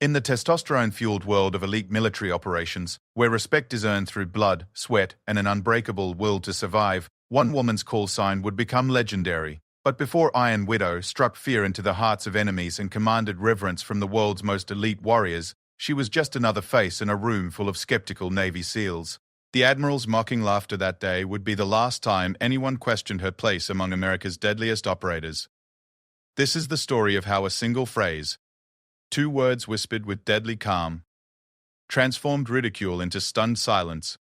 In the testosterone-fueled world of elite military operations, where respect is earned through blood, sweat, and an unbreakable will to survive, one woman's call sign would become legendary. But before Iron Widow struck fear into the hearts of enemies and commanded reverence from the world's most elite warriors, she was just another face in a room full of skeptical Navy SEALs. The Admiral's mocking laughter that day would be the last time anyone questioned her place among America's deadliest operators. This is the story of how a single phrase, two words whispered with deadly calm, transformed ridicule into stunned silence,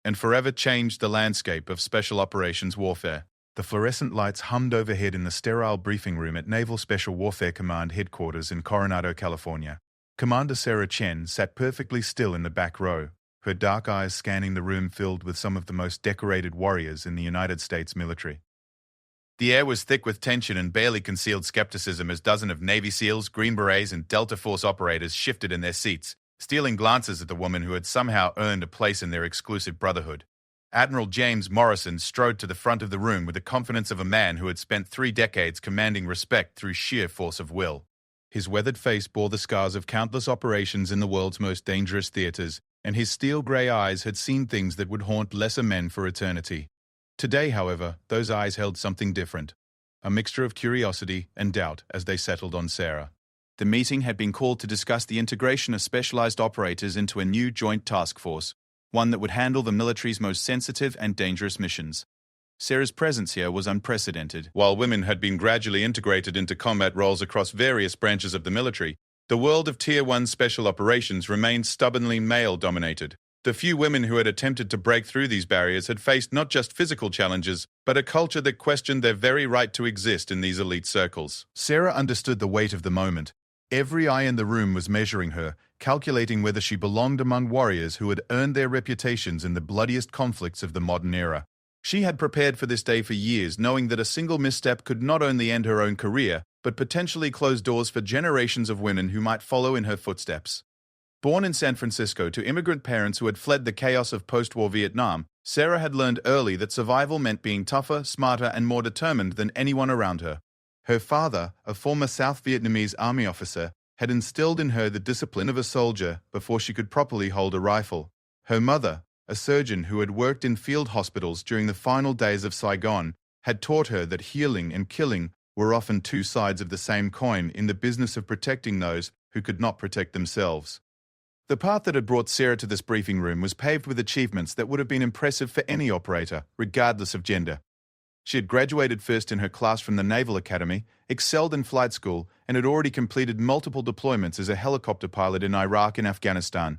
and forever changed the landscape of special operations warfare. The fluorescent lights hummed overhead in the sterile briefing room at Naval Special Warfare Command headquarters in Coronado, California. Commander Sarah Chen sat perfectly still in the back row, her dark eyes scanning the room filled with some of the most decorated warriors in the United States military. The air was thick with tension and barely concealed skepticism as dozens of Navy SEALs, Green Berets, and Delta Force operators shifted in their seats, stealing glances at the woman who had somehow earned a place in their exclusive brotherhood. Admiral James Morrison strode to the front of the room with the confidence of a man who had spent 3 decades commanding respect through sheer force of will. His weathered face bore the scars of countless operations in the world's most dangerous theaters, and his steel-gray eyes had seen things that would haunt lesser men for eternity. Today, however, those eyes held something different, a mixture of curiosity and doubt as they settled on Sarah. The meeting had been called to discuss the integration of specialized operators into a new joint task force, one that would handle the military's most sensitive and dangerous missions. Sarah's presence here was unprecedented. While women had been gradually integrated into combat roles across various branches of the military, the world of Tier 1 special operations remained stubbornly male-dominated. The few women who had attempted to break through these barriers had faced not just physical challenges, but a culture that questioned their very right to exist in these elite circles. Sarah understood the weight of the moment. Every eye in the room was measuring her, calculating whether she belonged among warriors who had earned their reputations in the bloodiest conflicts of the modern era. She had prepared for this day for years, knowing that a single misstep could not only end her own career, but potentially close doors for generations of women who might follow in her footsteps. Born in San Francisco to immigrant parents who had fled the chaos of post-war Vietnam, Sarah had learned early that survival meant being tougher, smarter, and more determined than anyone around her. Her father, a former South Vietnamese army officer, had instilled in her the discipline of a soldier before she could properly hold a rifle. Her mother, a surgeon who had worked in field hospitals during the final days of Saigon, had taught her that healing and killing were often two sides of the same coin in the business of protecting those who could not protect themselves. The path that had brought Sarah to this briefing room was paved with achievements that would have been impressive for any operator, regardless of gender. She had graduated first in her class from the Naval Academy, excelled in flight school, and had already completed multiple deployments as a helicopter pilot in Iraq and Afghanistan.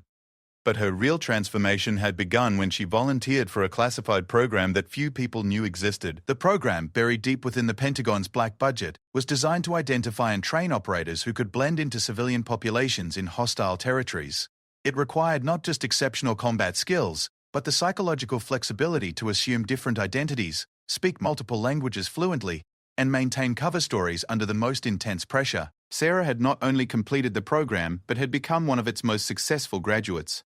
But her real transformation had begun when she volunteered for a classified program that few people knew existed. The program, buried deep within the Pentagon's black budget, was designed to identify and train operators who could blend into civilian populations in hostile territories. It required not just exceptional combat skills, but the psychological flexibility to assume different identities, speak multiple languages fluently, and maintain cover stories under the most intense pressure. Sarah had not only completed the program, but had become one of its most successful graduates.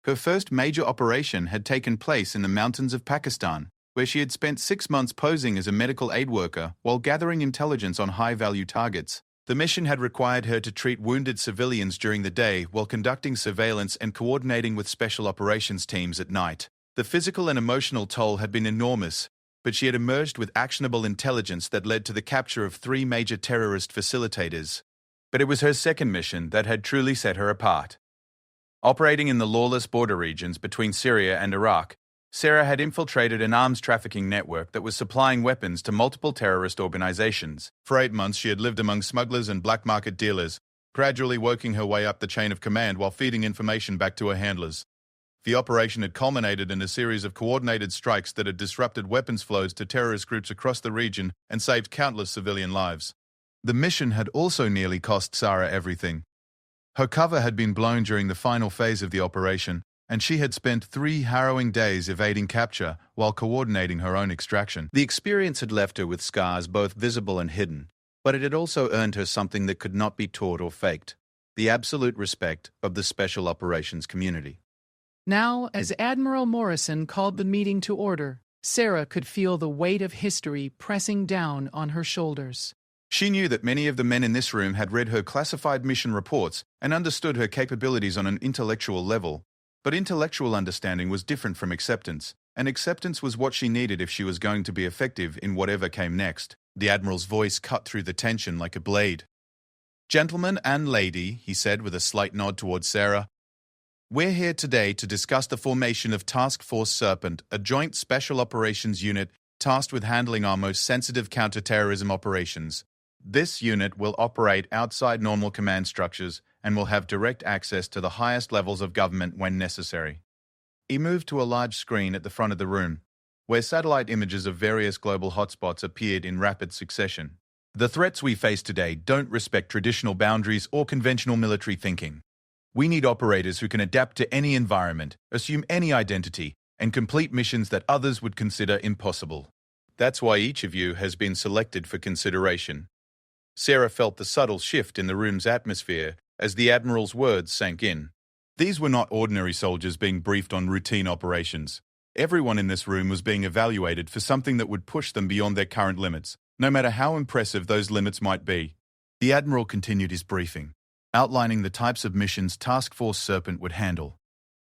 Her first major operation had taken place in the mountains of Pakistan, where she had spent 6 months posing as a medical aid worker while gathering intelligence on high-value targets. The mission had required her to treat wounded civilians during the day while conducting surveillance and coordinating with special operations teams at night. The physical and emotional toll had been enormous, but she had emerged with actionable intelligence that led to the capture of 3 major terrorist facilitators. But it was her second mission that had truly set her apart. Operating in the lawless border regions between Syria and Iraq, Sarah had infiltrated an arms trafficking network that was supplying weapons to multiple terrorist organizations. For 8 months, she had lived among smugglers and black market dealers, gradually working her way up the chain of command while feeding information back to her handlers. The operation had culminated in a series of coordinated strikes that had disrupted weapons flows to terrorist groups across the region and saved countless civilian lives. The mission had also nearly cost Sarah everything. Her cover had been blown during the final phase of the operation, and she had spent 3 harrowing days evading capture while coordinating her own extraction. The experience had left her with scars both visible and hidden, but it had also earned her something that could not be taught or faked: the absolute respect of the special operations community. Now, as Admiral Morrison called the meeting to order, Sarah could feel the weight of history pressing down on her shoulders. She knew that many of the men in this room had read her classified mission reports and understood her capabilities on an intellectual level. But intellectual understanding was different from acceptance, and acceptance was what she needed if she was going to be effective in whatever came next. The Admiral's voice cut through the tension like a blade. "Gentlemen and lady," he said with a slight nod towards Sarah, "we're here today to discuss the formation of Task Force Serpent, a joint special operations unit tasked with handling our most sensitive counterterrorism operations. This unit will operate outside normal command structures and will have direct access to the highest levels of government when necessary." He moved to a large screen at the front of the room, where satellite images of various global hotspots appeared in rapid succession. "The threats we face today don't respect traditional boundaries or conventional military thinking. We need operators who can adapt to any environment, assume any identity, and complete missions that others would consider impossible. That's why each of you has been selected for consideration." Sarah felt the subtle shift in the room's atmosphere as the Admiral's words sank in. These were not ordinary soldiers being briefed on routine operations. Everyone in this room was being evaluated for something that would push them beyond their current limits, no matter how impressive those limits might be. The Admiral continued his briefing, outlining the types of missions Task Force Serpent would handle.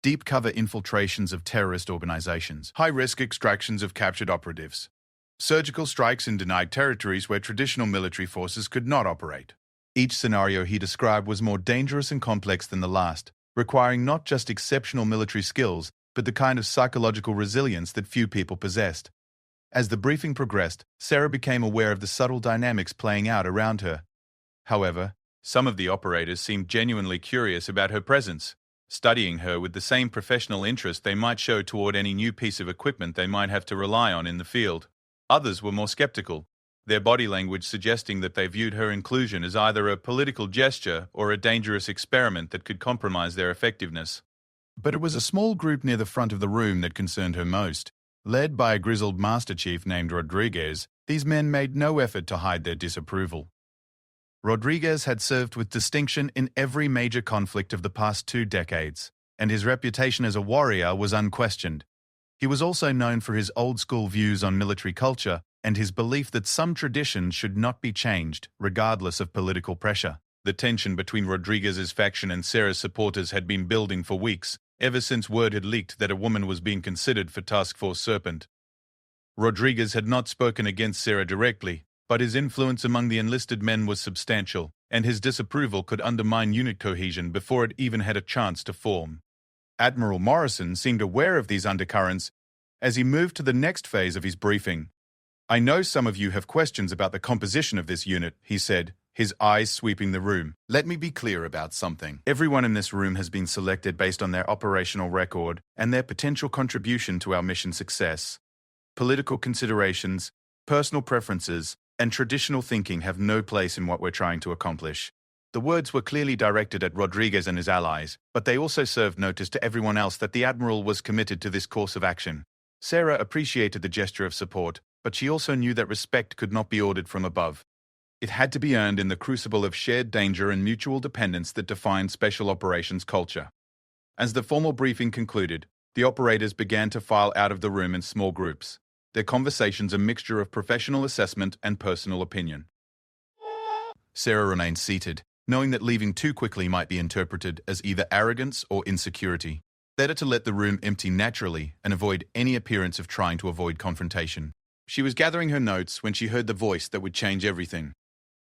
Deep cover infiltrations of terrorist organizations, high-risk extractions of captured operatives, surgical strikes in denied territories where traditional military forces could not operate. Each scenario he described was more dangerous and complex than the last, requiring not just exceptional military skills, but the kind of psychological resilience that few people possessed. As the briefing progressed, Sarah became aware of the subtle dynamics playing out around her. However, some of the operators seemed genuinely curious about her presence, studying her with the same professional interest they might show toward any new piece of equipment they might have to rely on in the field. Others were more skeptical, their body language suggesting that they viewed her inclusion as either a political gesture or a dangerous experiment that could compromise their effectiveness. But it was a small group near the front of the room that concerned her most. Led by a grizzled Master Chief named Rodriguez, these men made no effort to hide their disapproval. Rodriguez had served with distinction in every major conflict of the past 2 decades, and his reputation as a warrior was unquestioned. He was also known for his old-school views on military culture and his belief that some traditions should not be changed, regardless of political pressure. The tension between Rodriguez's faction and Sarah's supporters had been building for weeks, ever since word had leaked that a woman was being considered for Task Force Serpent. Rodriguez had not spoken against Sarah directly, but his influence among the enlisted men was substantial, and his disapproval could undermine unit cohesion before it even had a chance to form. Admiral Morrison seemed aware of these undercurrents as he moved to the next phase of his briefing. "I know some of you have questions about the composition of this unit," he said, his eyes sweeping the room. "Let me be clear about something. Everyone in this room has been selected based on their operational record and their potential contribution to our mission success. Political considerations, personal preferences, and traditional thinking have no place in what we're trying to accomplish." The words were clearly directed at Rodriguez and his allies, but they also served notice to everyone else that the Admiral was committed to this course of action. Sarah appreciated the gesture of support, but she also knew that respect could not be ordered from above. It had to be earned in the crucible of shared danger and mutual dependence that defined special operations culture. As the formal briefing concluded, the operators began to file out of the room in small groups, their conversations a mixture of professional assessment and personal opinion. Sarah remained seated, knowing that leaving too quickly might be interpreted as either arrogance or insecurity. Better to let the room empty naturally and avoid any appearance of trying to avoid confrontation. She was gathering her notes when she heard the voice that would change everything.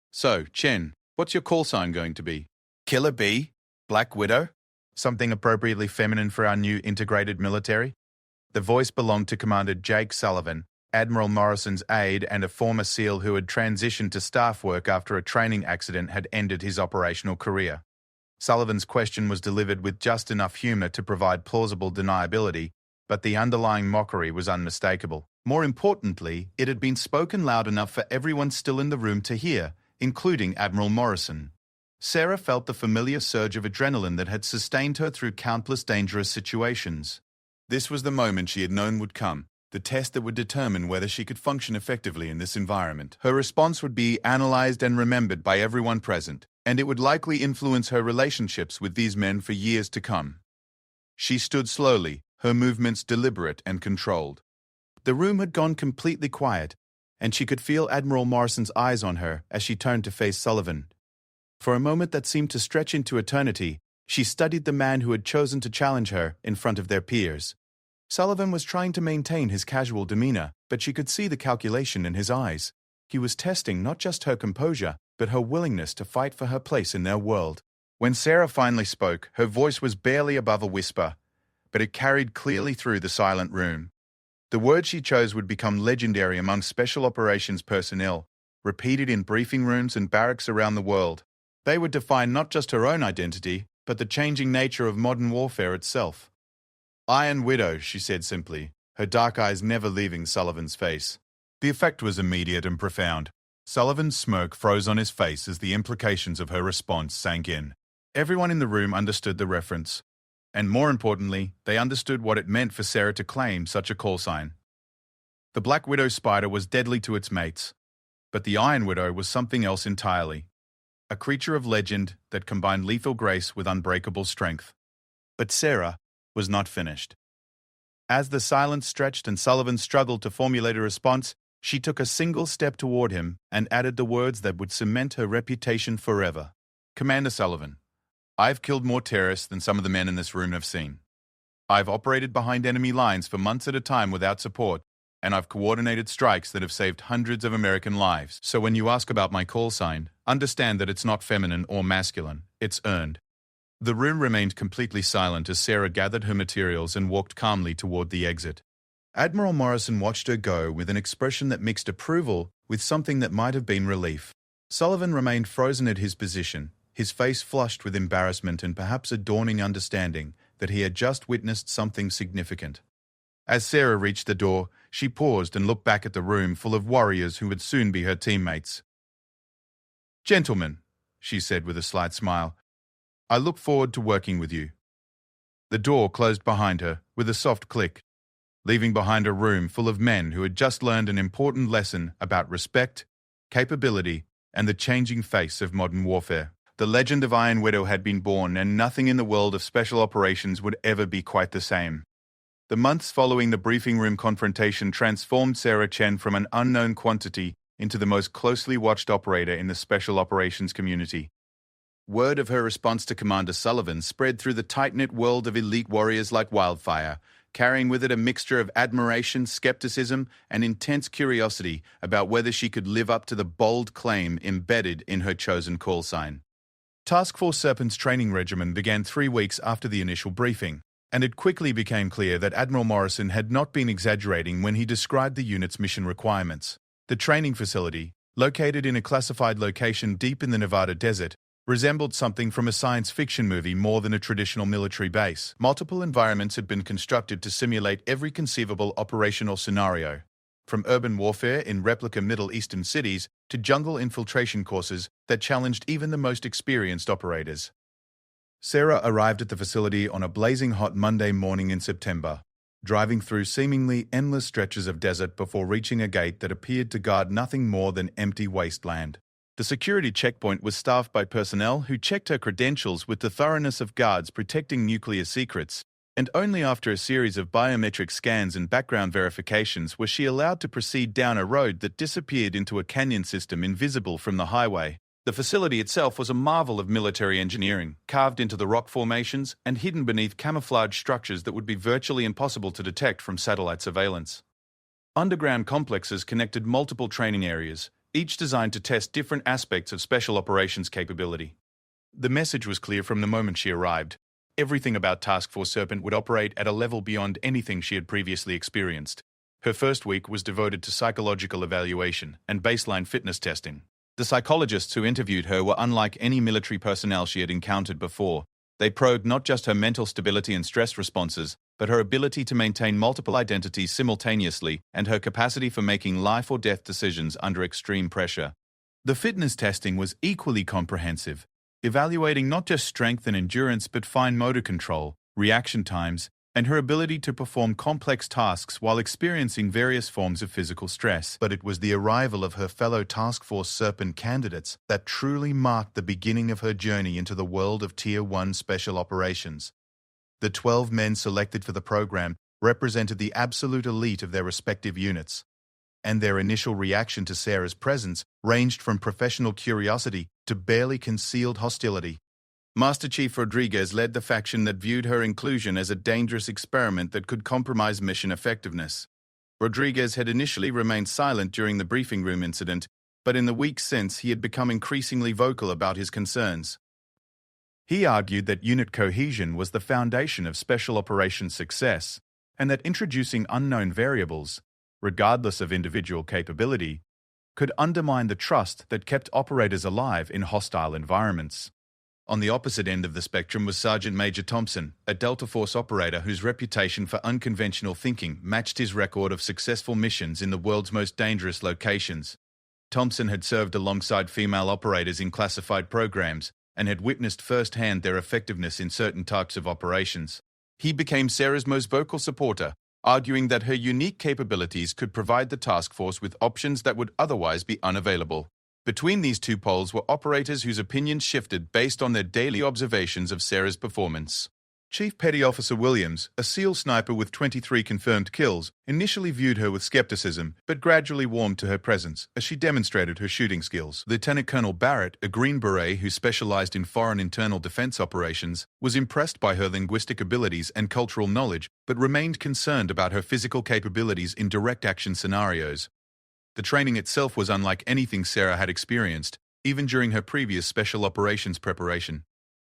"So, Chen, what's your call sign going to be? Killer Bee? Black Widow? Something appropriately feminine for our new integrated military?" The voice belonged to Commander Jake Sullivan, Admiral Morrison's aide and a former SEAL who had transitioned to staff work after a training accident had ended his operational career. Sullivan's question was delivered with just enough humor to provide plausible deniability, but the underlying mockery was unmistakable. More importantly, it had been spoken loud enough for everyone still in the room to hear, including Admiral Morrison. Sarah felt the familiar surge of adrenaline that had sustained her through countless dangerous situations. This was the moment she had known would come, the test that would determine whether she could function effectively in this environment. Her response would be analyzed and remembered by everyone present, and it would likely influence her relationships with these men for years to come. She stood slowly, her movements deliberate and controlled. The room had gone completely quiet, and she could feel Admiral Morrison's eyes on her as she turned to face Sullivan. For a moment that seemed to stretch into eternity, she studied the man who had chosen to challenge her in front of their peers. Sullivan was trying to maintain his casual demeanor, but she could see the calculation in his eyes. He was testing not just her composure, but her willingness to fight for her place in their world. When Sarah finally spoke, her voice was barely above a whisper, but it carried clearly through the silent room. The word she chose would become legendary among special operations personnel, repeated in briefing rooms and barracks around the world. They would define not just her own identity, but the changing nature of modern warfare itself. "Iron Widow," she said simply, her dark eyes never leaving Sullivan's face. The effect was immediate and profound. Sullivan's smirk froze on his face as the implications of her response sank in. Everyone in the room understood the reference. And more importantly, they understood what it meant for Sarah to claim such a call sign. The Black Widow spider was deadly to its mates, but the Iron Widow was something else entirely. A creature of legend that combined lethal grace with unbreakable strength. But Sarah was not finished. As the silence stretched and Sullivan struggled to formulate a response, she took a single step toward him and added the words that would cement her reputation forever. "Commander Sullivan, I've killed more terrorists than some of the men in this room have seen. I've operated behind enemy lines for months at a time without support, and I've coordinated strikes that have saved hundreds of American lives. So when you ask about my call sign, understand that it's not feminine or masculine, it's earned." The room remained completely silent as Sarah gathered her materials and walked calmly toward the exit. Admiral Morrison watched her go with an expression that mixed approval with something that might have been relief. Sullivan remained frozen at his position, his face flushed with embarrassment and perhaps a dawning understanding that he had just witnessed something significant. As Sarah reached the door, she paused and looked back at the room full of warriors who would soon be her teammates. "Gentlemen," she said with a slight smile, "I look forward to working with you." The door closed behind her with a soft click, leaving behind a room full of men who had just learned an important lesson about respect, capability, and the changing face of modern warfare. The legend of Iron Widow had been born, and nothing in the world of special operations would ever be quite the same. The months following the briefing room confrontation transformed Sarah Chen from an unknown quantity into the most closely watched operator in the special operations community. Word of her response to Commander Sullivan spread through the tight-knit world of elite warriors like wildfire, carrying with it a mixture of admiration, skepticism, and intense curiosity about whether she could live up to the bold claim embedded in her chosen call sign. Task Force Serpent's training regimen began 3 weeks after the initial briefing, and it quickly became clear that Admiral Morrison had not been exaggerating when he described the unit's mission requirements. The training facility, located in a classified location deep in the Nevada desert, resembled something from a science fiction movie more than a traditional military base. Multiple environments had been constructed to simulate every conceivable operational scenario, from urban warfare in replica Middle Eastern cities to jungle infiltration courses that challenged even the most experienced operators. Sarah arrived at the facility on a blazing hot Monday morning in September, driving through seemingly endless stretches of desert before reaching a gate that appeared to guard nothing more than empty wasteland. The security checkpoint was staffed by personnel who checked her credentials with the thoroughness of guards protecting nuclear secrets, and only after a series of biometric scans and background verifications was she allowed to proceed down a road that disappeared into a canyon system invisible from the highway. The facility itself was a marvel of military engineering, carved into the rock formations and hidden beneath camouflage structures that would be virtually impossible to detect from satellite surveillance. Underground complexes connected multiple training areas, each designed to test different aspects of special operations capability. The message was clear from the moment she arrived. Everything about Task Force Serpent would operate at a level beyond anything she had previously experienced. Her first week was devoted to psychological evaluation and baseline fitness testing. The psychologists who interviewed her were unlike any military personnel she had encountered before. They probed not just her mental stability and stress responses, but her ability to maintain multiple identities simultaneously and her capacity for making life or death decisions under extreme pressure. The fitness testing was equally comprehensive, evaluating not just strength and endurance but fine motor control, reaction times, and her ability to perform complex tasks while experiencing various forms of physical stress. But it was the arrival of her fellow Task Force Serpent candidates that truly marked the beginning of her journey into the world of Tier 1 special operations. The 12 men selected for the program represented the absolute elite of their respective units. and their initial reaction to Sarah's presence ranged from professional curiosity to barely concealed hostility. Master Chief Rodriguez led the faction that viewed her inclusion as a dangerous experiment that could compromise mission effectiveness. Rodriguez had initially remained silent during the briefing room incident, but in the weeks since he had become increasingly vocal about his concerns. He argued that unit cohesion was the foundation of special operations success, and that introducing unknown variables, regardless of individual capability, could undermine the trust that kept operators alive in hostile environments. On the opposite end of the spectrum was Sergeant Major Thompson, a Delta Force operator whose reputation for unconventional thinking matched his record of successful missions in the world's most dangerous locations. Thompson had served alongside female operators in classified programs and had witnessed firsthand their effectiveness in certain types of operations. He became Sarah's most vocal supporter, arguing that her unique capabilities could provide the task force with options that would otherwise be unavailable. Between these two poles were operators whose opinions shifted based on their daily observations of Sarah's performance. Chief Petty Officer Williams, a SEAL sniper with 23 confirmed kills, initially viewed her with skepticism, but gradually warmed to her presence as she demonstrated her shooting skills. Lieutenant Colonel Barrett, a Green Beret who specialized in foreign internal defense operations, was impressed by her linguistic abilities and cultural knowledge, but remained concerned about her physical capabilities in direct action scenarios. The training itself was unlike anything Sarah had experienced, even during her previous special operations preparation.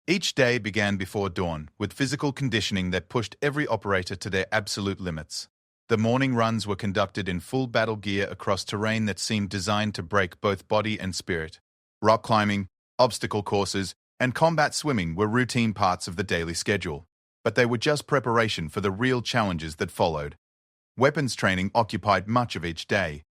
Each day began before dawn, with physical conditioning that pushed every operator to their absolute limits. The morning runs were conducted in full battle gear across terrain that seemed designed to break both body and spirit. Rock climbing, obstacle courses, and combat swimming were routine parts of the daily schedule, but they were just preparation for the real challenges that followed. Weapons training occupied much of each day,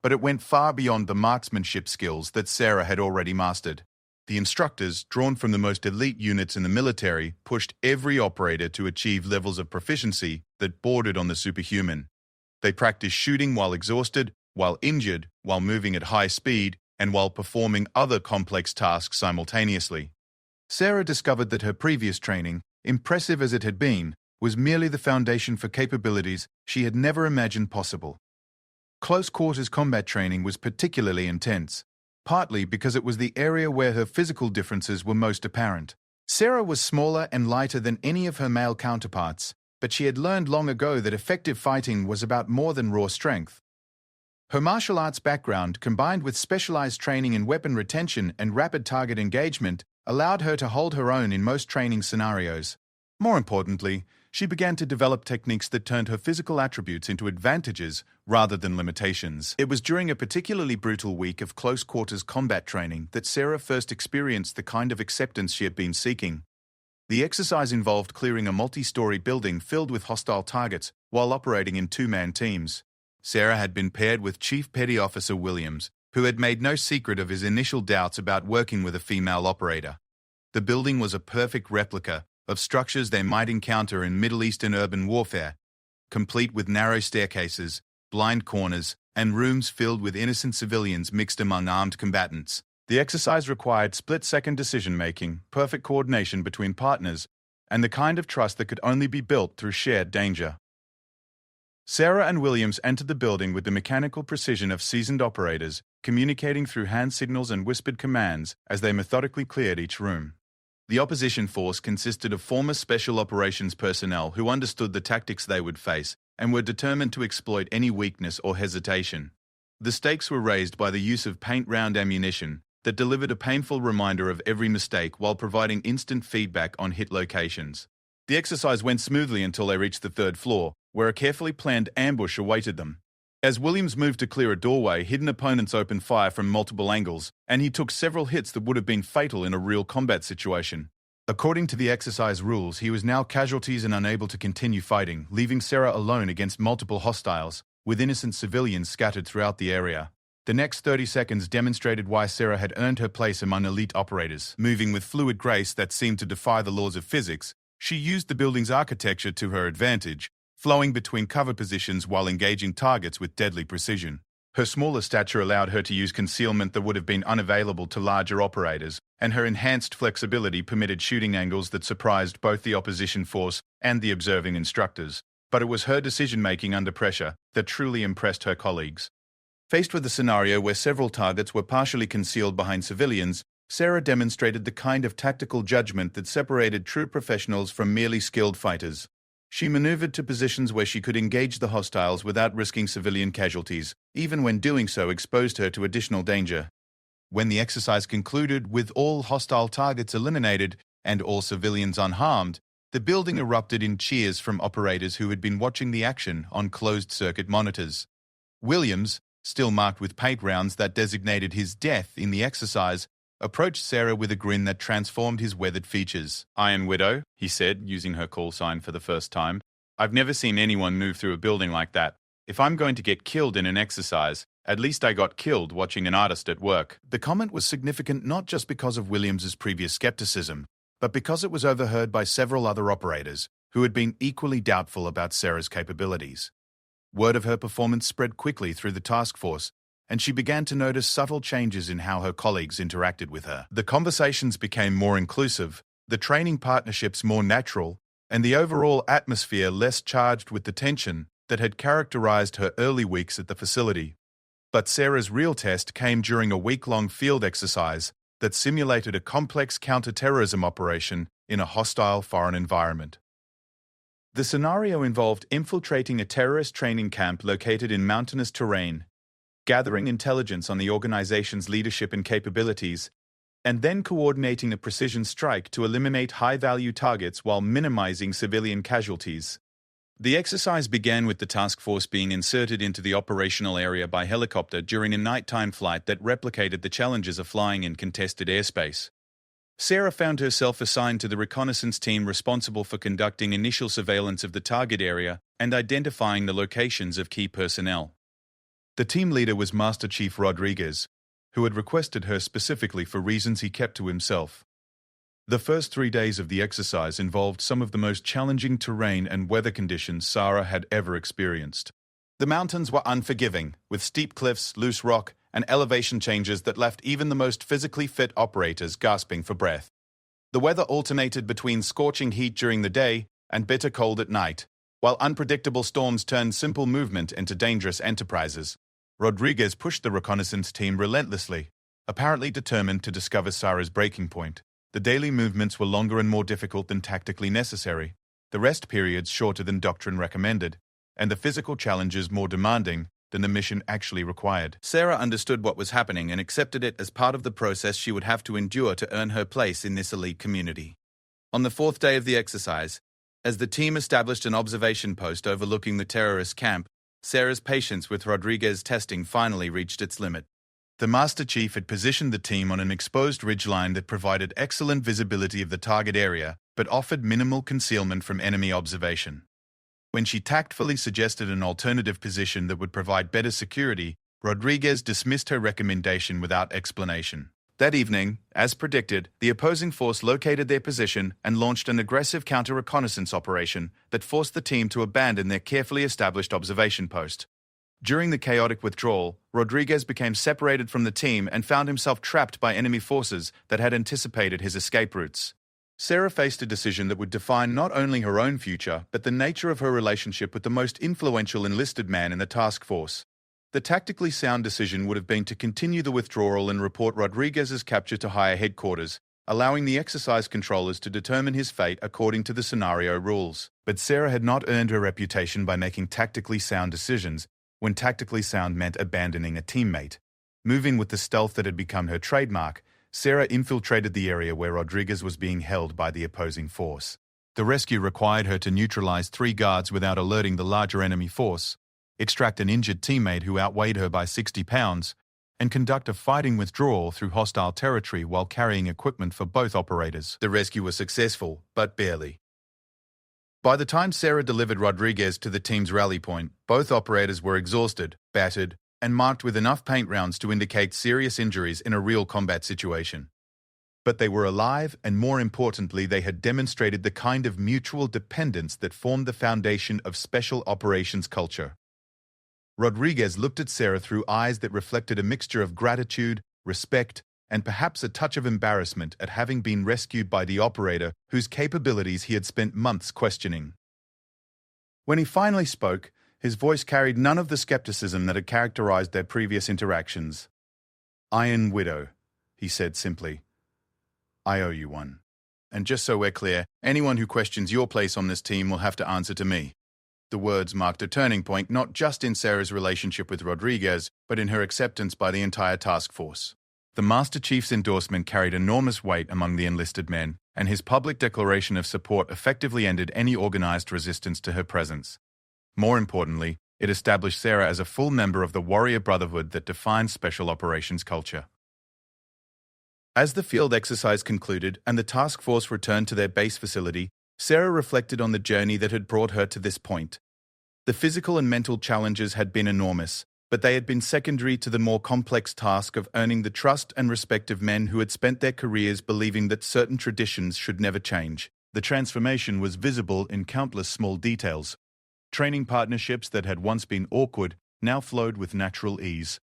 but it went far beyond the marksmanship skills that Sarah had already mastered. The instructors, drawn from the most elite units in the military, pushed every operator to achieve levels of proficiency that bordered on the superhuman. They practiced shooting while exhausted, while injured, while moving at high speed, and while performing other complex tasks simultaneously. Sarah discovered that her previous training, impressive as it had been, was merely the foundation for capabilities she had never imagined possible. Close-quarters combat training was particularly intense, partly because it was the area where her physical differences were most apparent. Sarah was smaller and lighter than any of her male counterparts, but she had learned long ago that effective fighting was about more than raw strength. Her martial arts background, combined with specialized training in weapon retention and rapid target engagement, allowed her to hold her own in most training scenarios. More importantly, she began to develop techniques that turned her physical attributes into advantages rather than limitations. It was during a particularly brutal week of close-quarters combat training that Sarah first experienced the kind of acceptance she had been seeking. The exercise involved clearing a multi-story building filled with hostile targets while operating in two-man teams. Sarah had been paired with Chief Petty Officer Williams, who had made no secret of his initial doubts about working with a female operator. The building was a perfect replica of structures they might encounter in Middle Eastern urban warfare, complete with narrow staircases, blind corners, and rooms filled with innocent civilians mixed among armed combatants. The exercise required split-second decision-making, perfect coordination between partners, and the kind of trust that could only be built through shared danger. Sarah and Williams entered the building with the mechanical precision of seasoned operators, communicating through hand signals and whispered commands as they methodically cleared each room. The opposition force consisted of former special operations personnel who understood the tactics they would face and were determined to exploit any weakness or hesitation. The stakes were raised by the use of paint-round ammunition that delivered a painful reminder of every mistake while providing instant feedback on hit locations. The exercise went smoothly until they reached the third floor, where a carefully planned ambush awaited them. As Williams moved to clear a doorway, hidden opponents opened fire from multiple angles, and he took several hits that would have been fatal in a real combat situation. According to the exercise rules, he was now casualties and unable to continue fighting, leaving Sarah alone against multiple hostiles, with innocent civilians scattered throughout the area. The next 30 seconds demonstrated why Sarah had earned her place among elite operators. Moving with fluid grace that seemed to defy the laws of physics, she used the building's architecture to her advantage, flowing between covered positions while engaging targets with deadly precision. Her smaller stature allowed her to use concealment that would have been unavailable to larger operators, and her enhanced flexibility permitted shooting angles that surprised both the opposition force and the observing instructors. But it was her decision-making under pressure that truly impressed her colleagues. Faced with a scenario where several targets were partially concealed behind civilians, Sarah demonstrated the kind of tactical judgment that separated true professionals from merely skilled fighters. She maneuvered to positions where she could engage the hostiles without risking civilian casualties, even when doing so exposed her to additional danger. When the exercise concluded with all hostile targets eliminated and all civilians unharmed, the building erupted in cheers from operators who had been watching the action on closed-circuit monitors. Williams, still marked with paint rounds that designated his death in the exercise, approached Sarah with a grin that transformed his weathered features. "Iron Widow," he said, using her call sign for the first time. "I've never seen anyone move through a building like that. If I'm going to get killed in an exercise, at least I got killed watching an artist at work." The comment was significant not just because of Williams's previous skepticism, but because it was overheard by several other operators who had been equally doubtful about Sarah's capabilities. Word of her performance spread quickly through the task force, and she began to notice subtle changes in how her colleagues interacted with her. The conversations became more inclusive, the training partnerships more natural, and the overall atmosphere less charged with the tension that had characterized her early weeks at the facility. But Sarah's real test came during a week-long field exercise that simulated a complex counter-terrorism operation in a hostile foreign environment. The scenario involved infiltrating a terrorist training camp located in mountainous terrain, gathering intelligence on the organization's leadership and capabilities, and then coordinating a precision strike to eliminate high-value targets while minimizing civilian casualties. The exercise began with the task force being inserted into the operational area by helicopter during a nighttime flight that replicated the challenges of flying in contested airspace. Sarah found herself assigned to the reconnaissance team responsible for conducting initial surveillance of the target area and identifying the locations of key personnel. The team leader was Master Chief Rodriguez, who had requested her specifically for reasons he kept to himself. The first 3 days of the exercise involved some of the most challenging terrain and weather conditions Sarah had ever experienced. The mountains were unforgiving, with steep cliffs, loose rock, and elevation changes that left even the most physically fit operators gasping for breath. The weather alternated between scorching heat during the day and bitter cold at night, while unpredictable storms turned simple movement into dangerous enterprises. Rodriguez pushed the reconnaissance team relentlessly, apparently determined to discover Sarah's breaking point. The daily movements were longer and more difficult than tactically necessary, the rest periods shorter than doctrine recommended, and the physical challenges more demanding than the mission actually required. Sarah understood what was happening and accepted it as part of the process she would have to endure to earn her place in this elite community. On the 4th day of the exercise, as the team established an observation post overlooking the terrorist camp, Sarah's patience with Rodriguez's testing finally reached its limit. The Master Chief had positioned the team on an exposed ridgeline that provided excellent visibility of the target area, but offered minimal concealment from enemy observation. When she tactfully suggested an alternative position that would provide better security, Rodriguez dismissed her recommendation without explanation. That evening, as predicted, the opposing force located their position and launched an aggressive counter-reconnaissance operation that forced the team to abandon their carefully established observation post. During the chaotic withdrawal, Rodriguez became separated from the team and found himself trapped by enemy forces that had anticipated his escape routes. Sarah faced a decision that would define not only her own future, but the nature of her relationship with the most influential enlisted man in the task force. The tactically sound decision would have been to continue the withdrawal and report Rodriguez's capture to higher headquarters, allowing the exercise controllers to determine his fate according to the scenario rules. But Sarah had not earned her reputation by making tactically sound decisions, when tactically sound meant abandoning a teammate. Moving with the stealth that had become her trademark, Sarah infiltrated the area where Rodriguez was being held by the opposing force. The rescue required her to neutralize 3 guards without alerting the larger enemy force, extract an injured teammate who outweighed her by 60 pounds, and conduct a fighting withdrawal through hostile territory while carrying equipment for both operators. The rescue was successful, but barely. By the time Sarah delivered Rodriguez to the team's rally point, both operators were exhausted, battered, and marked with enough paint rounds to indicate serious injuries in a real combat situation. But they were alive, and more importantly, they had demonstrated the kind of mutual dependence that formed the foundation of special operations culture. Rodriguez looked at Sarah through eyes that reflected a mixture of gratitude, respect, and perhaps a touch of embarrassment at having been rescued by the operator whose capabilities he had spent months questioning. When he finally spoke, His voice carried none of the skepticism that had characterized their previous interactions. "Iron Widow," he said simply. "I owe you one. And just so we're clear, anyone who questions your place on this team will have to answer to me." The words marked a turning point not just in Sarah's relationship with Rodriguez, but in her acceptance by the entire task force. The Master Chief's endorsement carried enormous weight among the enlisted men, and his public declaration of support effectively ended any organized resistance to her presence. More importantly, it established Sarah as a full member of the warrior brotherhood that defines special operations culture. As the field exercise concluded and the task force returned to their base facility, Sarah reflected on the journey that had brought her to this point. The physical and mental challenges had been enormous, but they had been secondary to the more complex task of earning the trust and respect of men who had spent their careers believing that certain traditions should never change. The transformation was visible in countless small details. Training partnerships that had once been awkward now flowed with natural ease.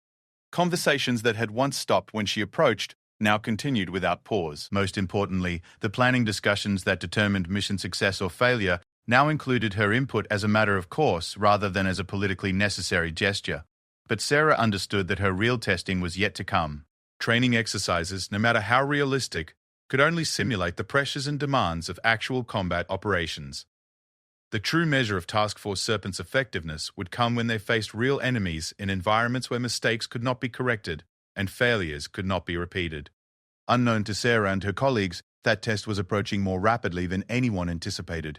Conversations that had once stopped when she approached now continued without pause. Most importantly, the planning discussions that determined mission success or failure now included her input as a matter of course rather than as a politically necessary gesture. But Sarah understood that her real testing was yet to come. Training exercises, no matter how realistic, could only simulate the pressures and demands of actual combat operations. The true measure of Task Force Serpent's effectiveness would come when they faced real enemies in environments where mistakes could not be corrected and failures could not be repeated. Unknown to Sarah and her colleagues, that test was approaching more rapidly than anyone anticipated.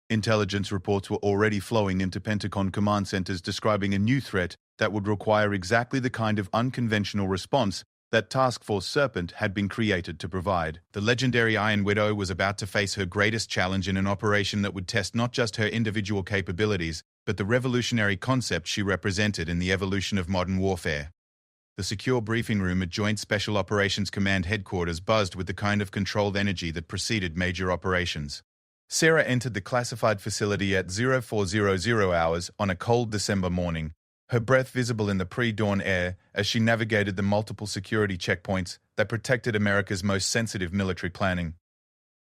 Intelligence reports were already flowing into Pentagon command centers describing a new threat that would require exactly the kind of unconventional response that Task Force Serpent had been created to provide. The legendary Iron Widow was about to face her greatest challenge in an operation that would test not just her individual capabilities, but the revolutionary concept she represented in the evolution of modern warfare. The secure briefing room at Joint Special Operations Command Headquarters buzzed with the kind of controlled energy that preceded major operations. Sarah entered the classified facility at 0400 hours on a cold December morning, her breath visible in the pre-dawn air as she navigated the multiple security checkpoints that protected America's most sensitive military planning.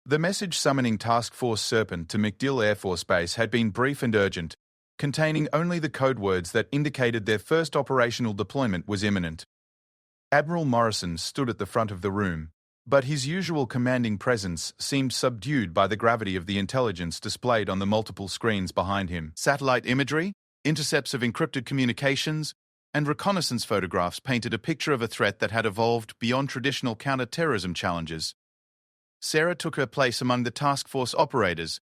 The message summoning Task Force Serpent to MacDill Air Force Base had been brief and urgent, containing only the code words that indicated their first operational deployment was imminent. Admiral Morrison stood at the front of the room, but his usual commanding presence seemed subdued by the gravity of the intelligence displayed on the multiple screens behind him. Satellite imagery, intercepts of encrypted communications, and reconnaissance photographs painted a picture of a threat that had evolved beyond traditional counter-terrorism challenges. Sarah took her place among the task force operators,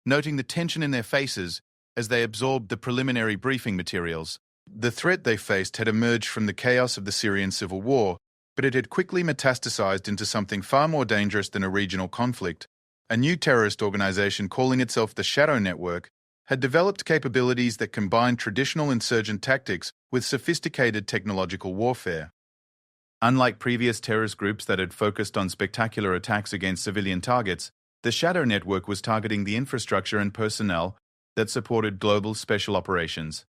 noting the tension in their faces as they absorbed the preliminary briefing materials. The threat they faced had emerged from the chaos of the Syrian civil war, but it had quickly metastasized into something far more dangerous than a regional conflict. A new terrorist organization calling itself the Shadow Network had developed capabilities that combined traditional insurgent tactics with sophisticated technological warfare. Unlike previous terrorist groups that had focused on spectacular attacks against civilian targets, the Shadow Network was targeting the infrastructure and personnel that supported global special operations.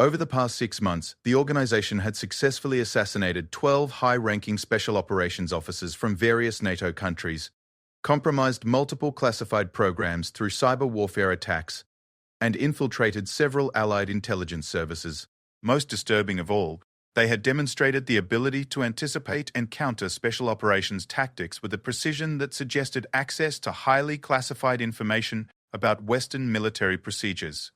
Over the past 6 months, the organization had successfully assassinated 12 high-ranking special operations officers from various NATO countries, compromised multiple classified programs through cyber warfare attacks, and infiltrated several allied intelligence services. Most disturbing of all, they had demonstrated the ability to anticipate and counter special operations tactics with a precision that suggested access to highly classified information about Western military procedures.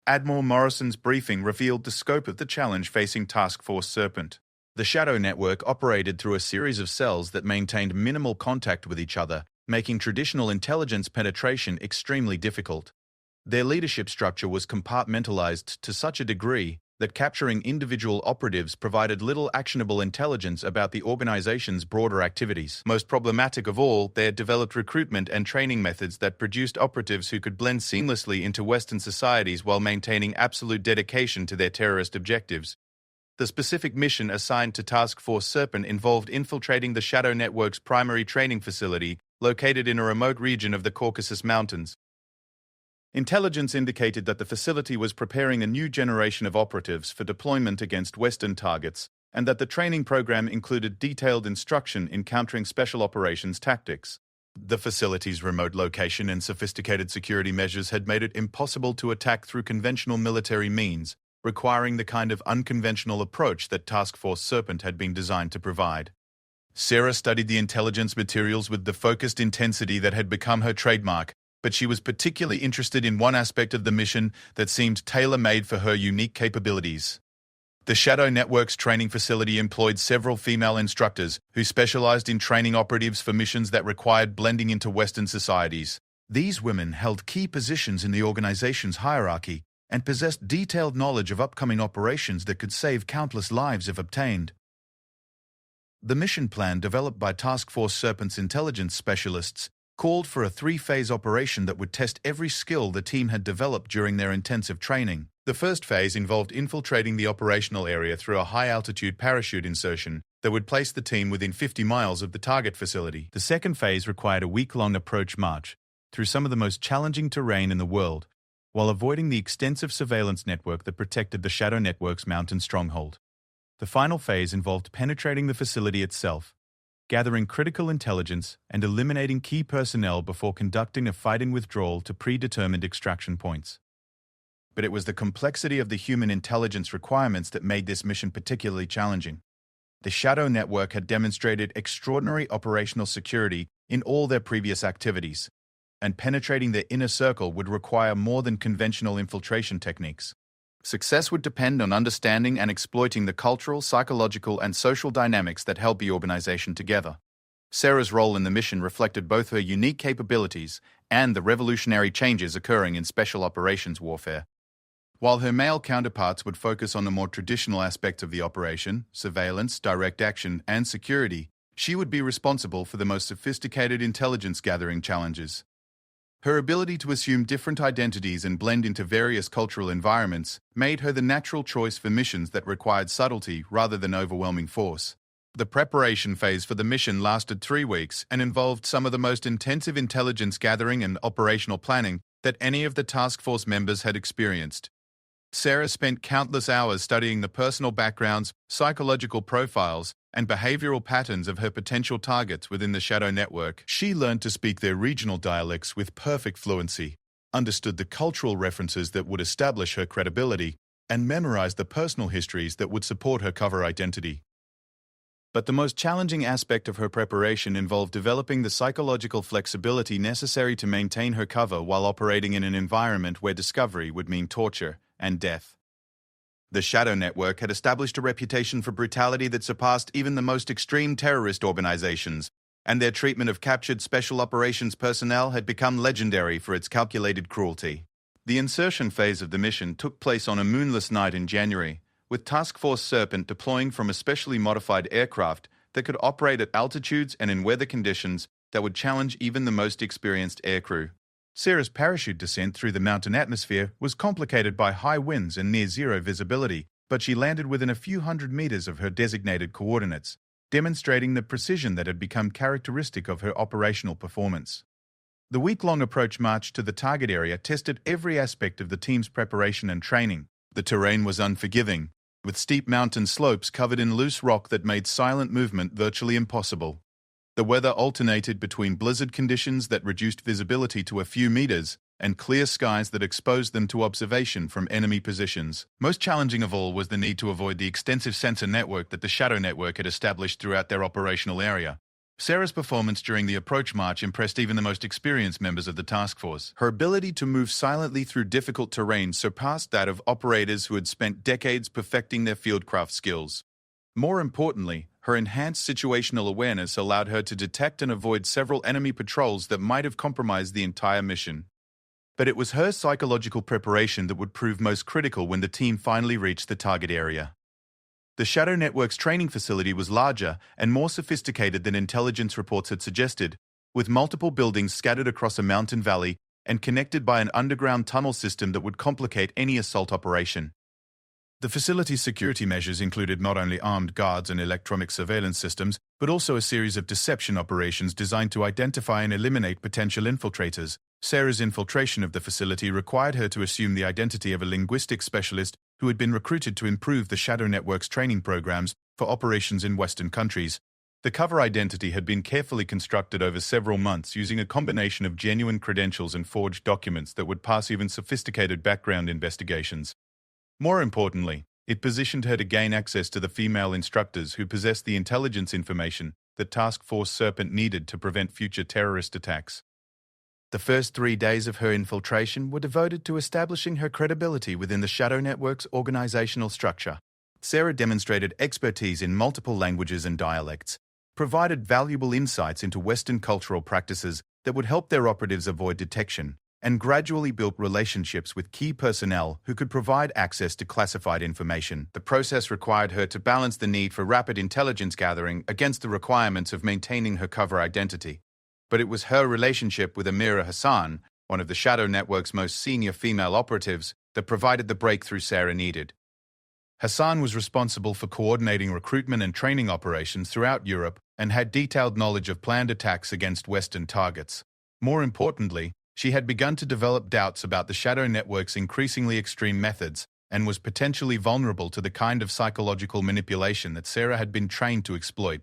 Admiral Morrison's briefing revealed the scope of the challenge facing Task Force Serpent. The Shadow Network operated through a series of cells that maintained minimal contact with each other, making traditional intelligence penetration extremely difficult. Their leadership structure was compartmentalized to such a degree that capturing individual operatives provided little actionable intelligence about the organization's broader activities. Most problematic of all, they had developed recruitment and training methods that produced operatives who could blend seamlessly into Western societies while maintaining absolute dedication to their terrorist objectives. The specific mission assigned to Task Force Serpent involved infiltrating the Shadow Network's primary training facility, located in a remote region of the Caucasus Mountains. Intelligence indicated that the facility was preparing a new generation of operatives for deployment against Western targets, and that the training program included detailed instruction in countering special operations tactics. The facility's remote location and sophisticated security measures had made it impossible to attack through conventional military means, requiring the kind of unconventional approach that Task Force Serpent had been designed to provide. Sarah studied the intelligence materials with the focused intensity that had become her trademark, but she was particularly interested in one aspect of the mission that seemed tailor-made for her unique capabilities. The Shadow Network's training facility employed several female instructors who specialized in training operatives for missions that required blending into Western societies. These women held key positions in the organization's hierarchy and possessed detailed knowledge of upcoming operations that could save countless lives if obtained. The mission plan developed by Task Force Serpent's intelligence specialists called for a 3-phase operation that would test every skill the team had developed during their intensive training. The first phase involved infiltrating the operational area through a high-altitude parachute insertion that would place the team within 50 miles of the target facility. The second phase required a week-long approach march through some of the most challenging terrain in the world, while avoiding the extensive surveillance network that protected the Shadow Network's mountain stronghold. The final phase involved penetrating the facility itself, gathering critical intelligence, and eliminating key personnel before conducting a fighting withdrawal to predetermined extraction points. But it was the complexity of the human intelligence requirements that made this mission particularly challenging. The Shadow Network had demonstrated extraordinary operational security in all their previous activities, and penetrating their inner circle would require more than conventional infiltration techniques. Success would depend on understanding and exploiting the cultural, psychological, and social dynamics that held the organization together. Sarah's role in the mission reflected both her unique capabilities and the revolutionary changes occurring in special operations warfare. While her male counterparts would focus on the more traditional aspects of the operation, surveillance, direct action, and security, she would be responsible for the most sophisticated intelligence-gathering challenges. Her ability to assume different identities and blend into various cultural environments made her the natural choice for missions that required subtlety rather than overwhelming force. The preparation phase for the mission lasted 3 weeks and involved some of the most intensive intelligence gathering and operational planning that any of the task force members had experienced. Sarah spent countless hours studying the personal backgrounds, psychological profiles, and behavioral patterns of her potential targets within the Shadow Network. She learned to speak their regional dialects with perfect fluency, understood the cultural references that would establish her credibility, and memorized the personal histories that would support her cover identity. But the most challenging aspect of her preparation involved developing the psychological flexibility necessary to maintain her cover while operating in an environment where discovery would mean torture and death. The Shadow Network had established a reputation for brutality that surpassed even the most extreme terrorist organizations, and their treatment of captured special operations personnel had become legendary for its calculated cruelty. The insertion phase of the mission took place on a moonless night in January, with Task Force Serpent deploying from a specially modified aircraft that could operate at altitudes and in weather conditions that would challenge even the most experienced aircrew. Sarah's parachute descent through the mountain atmosphere was complicated by high winds and near-zero visibility, but she landed within a few hundred meters of her designated coordinates, demonstrating the precision that had become characteristic of her operational performance. The week-long approach march to the target area tested every aspect of the team's preparation and training. The terrain was unforgiving, with steep mountain slopes covered in loose rock that made silent movement virtually impossible. The weather alternated between blizzard conditions that reduced visibility to a few meters and clear skies that exposed them to observation from enemy positions. Most challenging of all was the need to avoid the extensive sensor network that the Shadow Network had established throughout their operational area. Sarah's performance during the approach march impressed even the most experienced members of the task force. Her ability to move silently through difficult terrain surpassed that of operators who had spent decades perfecting their fieldcraft skills. More importantly, her enhanced situational awareness allowed her to detect and avoid several enemy patrols that might have compromised the entire mission. But it was her psychological preparation that would prove most critical when the team finally reached the target area. The Shadow Network's training facility was larger and more sophisticated than intelligence reports had suggested, with multiple buildings scattered across a mountain valley and connected by an underground tunnel system that would complicate any assault operation. The facility's security measures included not only armed guards and electronic surveillance systems, but also a series of deception operations designed to identify and eliminate potential infiltrators. Sarah's infiltration of the facility required her to assume the identity of a linguistics specialist who had been recruited to improve the Shadow Network's training programs for operations in Western countries. The cover identity had been carefully constructed over several months using a combination of genuine credentials and forged documents that would pass even sophisticated background investigations. More importantly, it positioned her to gain access to the female instructors who possessed the intelligence information that Task Force Serpent needed to prevent future terrorist attacks. The first 3 days of her infiltration were devoted to establishing her credibility within the Shadow Network's organizational structure. Sarah demonstrated expertise in multiple languages and dialects, provided valuable insights into Western cultural practices that would help their operatives avoid detection, and gradually built relationships with key personnel who could provide access to classified information. The process required her to balance the need for rapid intelligence gathering against the requirements of maintaining her cover identity. But it was her relationship with Amira Hassan, one of the Shadow Network's most senior female operatives, that provided the breakthrough Sarah needed. Hassan was responsible for coordinating recruitment and training operations throughout Europe and had detailed knowledge of planned attacks against Western targets. More importantly, she had begun to develop doubts about the Shadow Network's increasingly extreme methods and was potentially vulnerable to the kind of psychological manipulation that Sarah had been trained to exploit.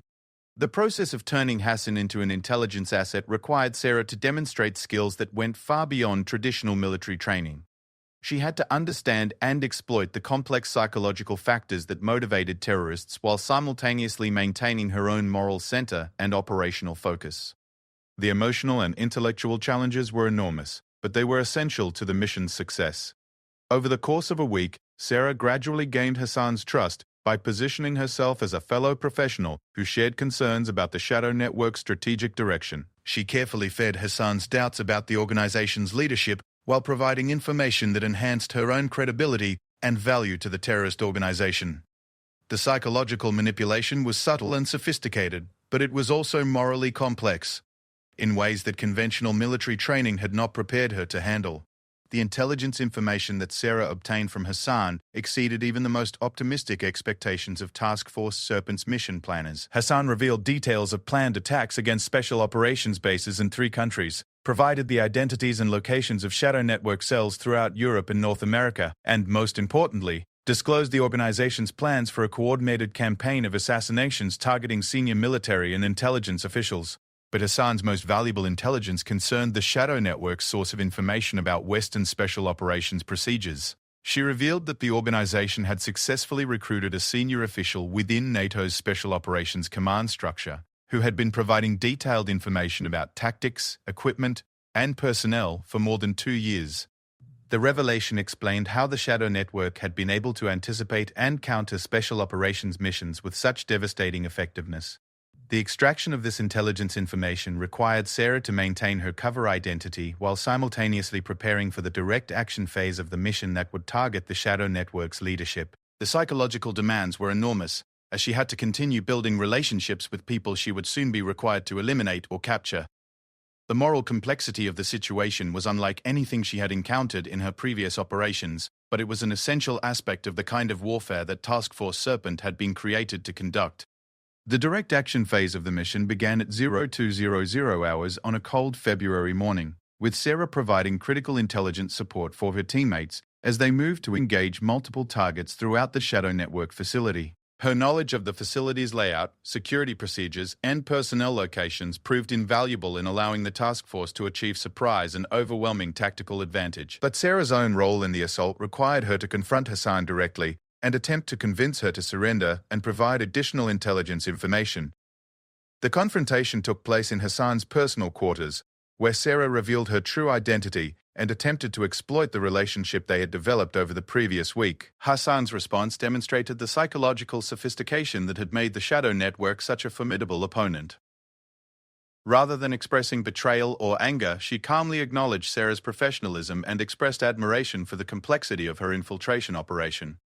The process of turning Hassan into an intelligence asset required Sarah to demonstrate skills that went far beyond traditional military training. She had to understand and exploit the complex psychological factors that motivated terrorists while simultaneously maintaining her own moral center and operational focus. The emotional and intellectual challenges were enormous, but they were essential to the mission's success. Over the course of a week, Sarah gradually gained Hassan's trust by positioning herself as a fellow professional who shared concerns about the Shadow Network's strategic direction. She carefully fed Hassan's doubts about the organization's leadership while providing information that enhanced her own credibility and value to the terrorist organization. The psychological manipulation was subtle and sophisticated, but it was also morally complex, in ways that conventional military training had not prepared her to handle. The intelligence information that Sarah obtained from Hassan exceeded even the most optimistic expectations of Task Force Serpent's mission planners. Hassan revealed details of planned attacks against special operations bases in 3 countries, provided the identities and locations of Shadow Network cells throughout Europe and North America, and, most importantly, disclosed the organization's plans for a coordinated campaign of assassinations targeting senior military and intelligence officials. But Hassan's most valuable intelligence concerned the Shadow Network's source of information about Western special operations procedures. She revealed that the organization had successfully recruited a senior official within NATO's Special Operations Command structure, who had been providing detailed information about tactics, equipment, and personnel for more than 2 years. The revelation explained how the Shadow Network had been able to anticipate and counter special operations missions with such devastating effectiveness. The extraction of this intelligence information required Sarah to maintain her cover identity while simultaneously preparing for the direct action phase of the mission that would target the Shadow Network's leadership. The psychological demands were enormous, as she had to continue building relationships with people she would soon be required to eliminate or capture. The moral complexity of the situation was unlike anything she had encountered in her previous operations, but it was an essential aspect of the kind of warfare that Task Force Serpent had been created to conduct. The direct action phase of the mission began at 0200 hours on a cold February morning, with Sarah providing critical intelligence support for her teammates as they moved to engage multiple targets throughout the Shadow Network facility. Her knowledge of the facility's layout, security procedures, and personnel locations proved invaluable in allowing the task force to achieve surprise and overwhelming tactical advantage. But Sarah's own role in the assault required her to confront Hassan directly and attempt to convince her to surrender and provide additional intelligence information. The confrontation took place in Hassan's personal quarters, where Sarah revealed her true identity and attempted to exploit the relationship they had developed over the previous week. Hassan's response demonstrated the psychological sophistication that had made the Shadow Network such a formidable opponent. Rather than expressing betrayal or anger, she calmly acknowledged Sarah's professionalism and expressed admiration for the complexity of her infiltration operation.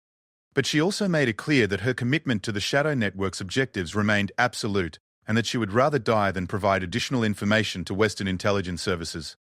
But she also made it clear that her commitment to the Shadow Network's objectives remained absolute, and that she would rather die than provide additional information to Western intelligence services.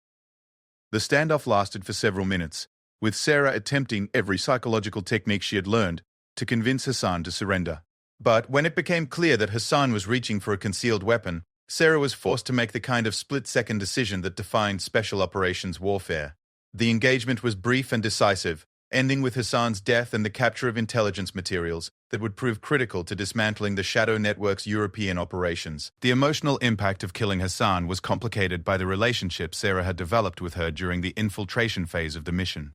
The standoff lasted for several minutes, with Sarah attempting every psychological technique she had learned to convince Hassan to surrender. But when it became clear that Hassan was reaching for a concealed weapon, Sarah was forced to make the kind of split-second decision that defined special operations warfare. The engagement was brief and decisive, ending with Hassan's death and the capture of intelligence materials, that would prove critical to dismantling the Shadow Network's European operations. The emotional impact of killing Hassan was complicated by the relationship Sarah had developed with her during the infiltration phase of the mission.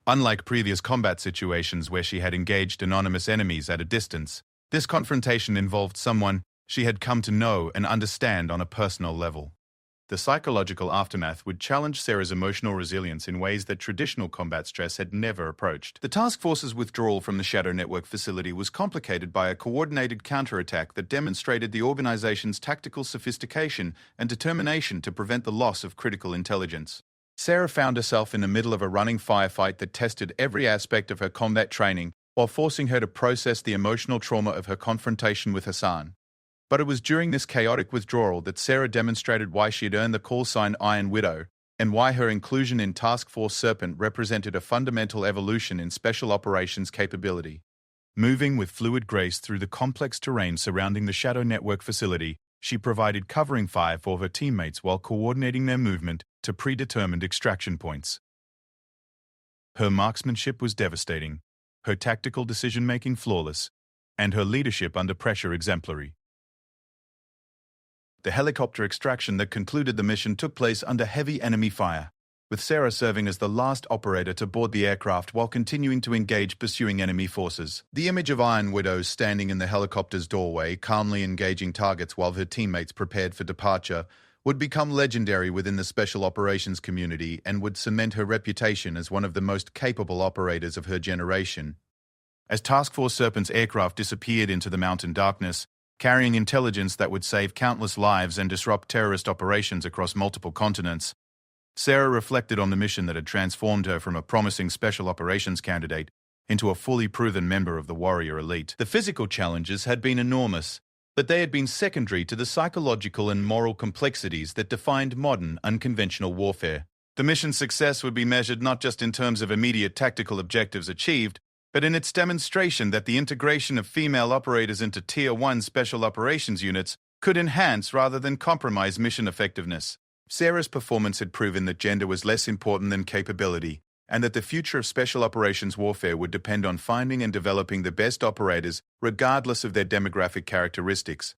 Unlike previous combat situations where she had engaged anonymous enemies at a distance, this confrontation involved someone she had come to know and understand on a personal level. The psychological aftermath would challenge Sarah's emotional resilience in ways that traditional combat stress had never approached. The task force's withdrawal from the Shadow Network facility was complicated by a coordinated counterattack that demonstrated the organization's tactical sophistication and determination to prevent the loss of critical intelligence. Sarah found herself in the middle of a running firefight that tested every aspect of her combat training while forcing her to process the emotional trauma of her confrontation with Hassan. But it was during this chaotic withdrawal that Sarah demonstrated why she had earned the call sign Iron Widow, and why her inclusion in Task Force Serpent represented a fundamental evolution in special operations capability. Moving with fluid grace through the complex terrain surrounding the Shadow Network facility, she provided covering fire for her teammates while coordinating their movement to predetermined extraction points. Her marksmanship was devastating, her tactical decision-making flawless, and her leadership under pressure exemplary. The helicopter extraction that concluded the mission took place under heavy enemy fire, with Sarah serving as the last operator to board the aircraft while continuing to engage pursuing enemy forces. The image of Iron Widow standing in the helicopter's doorway, calmly engaging targets while her teammates prepared for departure, would become legendary within the special operations community and would cement her reputation as one of the most capable operators of her generation. As Task Force Serpent's aircraft disappeared into the mountain darkness, carrying intelligence that would save countless lives and disrupt terrorist operations across multiple continents, Sarah reflected on the mission that had transformed her from a promising special operations candidate into a fully proven member of the Warrior elite. The physical challenges had been enormous, but they had been secondary to the psychological and moral complexities that defined modern, unconventional warfare. The mission's success would be measured not just in terms of immediate tactical objectives achieved, but in its demonstration that the integration of female operators into Tier 1 special operations units could enhance rather than compromise mission effectiveness. Sarah's performance had proven that gender was less important than capability, and that the future of special operations warfare would depend on finding and developing the best operators regardless of their demographic characteristics.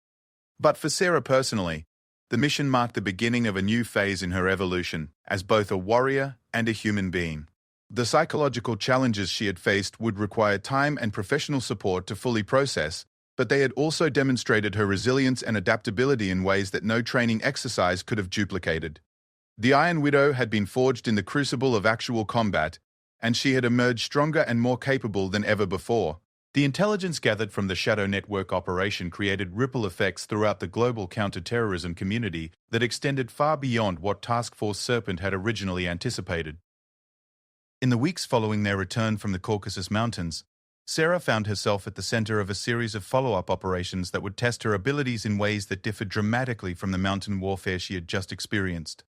But for Sarah personally, the mission marked the beginning of a new phase in her evolution as both a warrior and a human being. The psychological challenges she had faced would require time and professional support to fully process, but they had also demonstrated her resilience and adaptability in ways that no training exercise could have duplicated. The Iron Widow had been forged in the crucible of actual combat, and she had emerged stronger and more capable than ever before. The intelligence gathered from the Shadow Network operation created ripple effects throughout the global counterterrorism community that extended far beyond what Task Force Serpent had originally anticipated. In the weeks following their return from the Caucasus Mountains, Sarah found herself at the center of a series of follow-up operations that would test her abilities in ways that differed dramatically from the mountain warfare she had just experienced.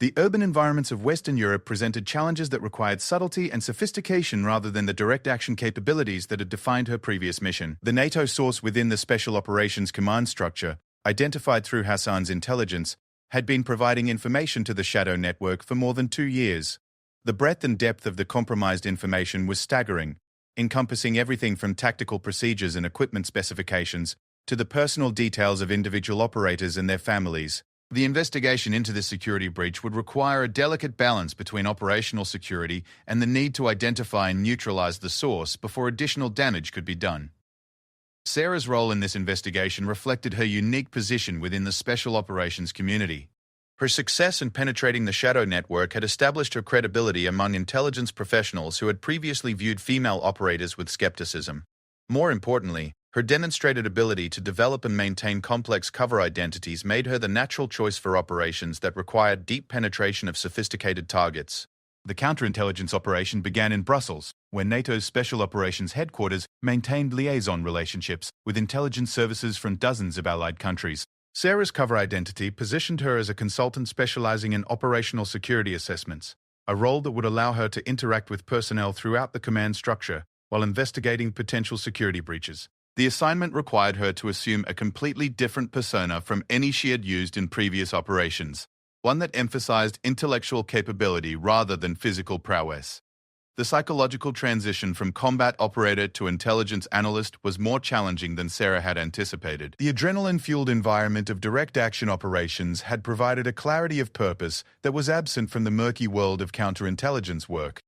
The urban environments of Western Europe presented challenges that required subtlety and sophistication rather than the direct action capabilities that had defined her previous mission. The NATO source within the Special Operations Command structure, identified through Hassan's intelligence, had been providing information to the Shadow Network for more than 2 years. The breadth and depth of the compromised information was staggering, encompassing everything from tactical procedures and equipment specifications to the personal details of individual operators and their families. The investigation into this security breach would require a delicate balance between operational security and the need to identify and neutralize the source before additional damage could be done. Sarah's role in this investigation reflected her unique position within the special operations community. Her success in penetrating the Shadow Network had established her credibility among intelligence professionals who had previously viewed female operators with skepticism. More importantly, her demonstrated ability to develop and maintain complex cover identities made her the natural choice for operations that required deep penetration of sophisticated targets. The counterintelligence operation began in Brussels, where NATO's Special Operations Headquarters maintained liaison relationships with intelligence services from dozens of allied countries. Sarah's cover identity positioned her as a consultant specializing in operational security assessments, a role that would allow her to interact with personnel throughout the command structure while investigating potential security breaches. The assignment required her to assume a completely different persona from any she had used in previous operations, one that emphasized intellectual capability rather than physical prowess. The psychological transition from combat operator to intelligence analyst was more challenging than Sarah had anticipated. The adrenaline-fueled environment of direct action operations had provided a clarity of purpose that was absent from the murky world of counterintelligence work.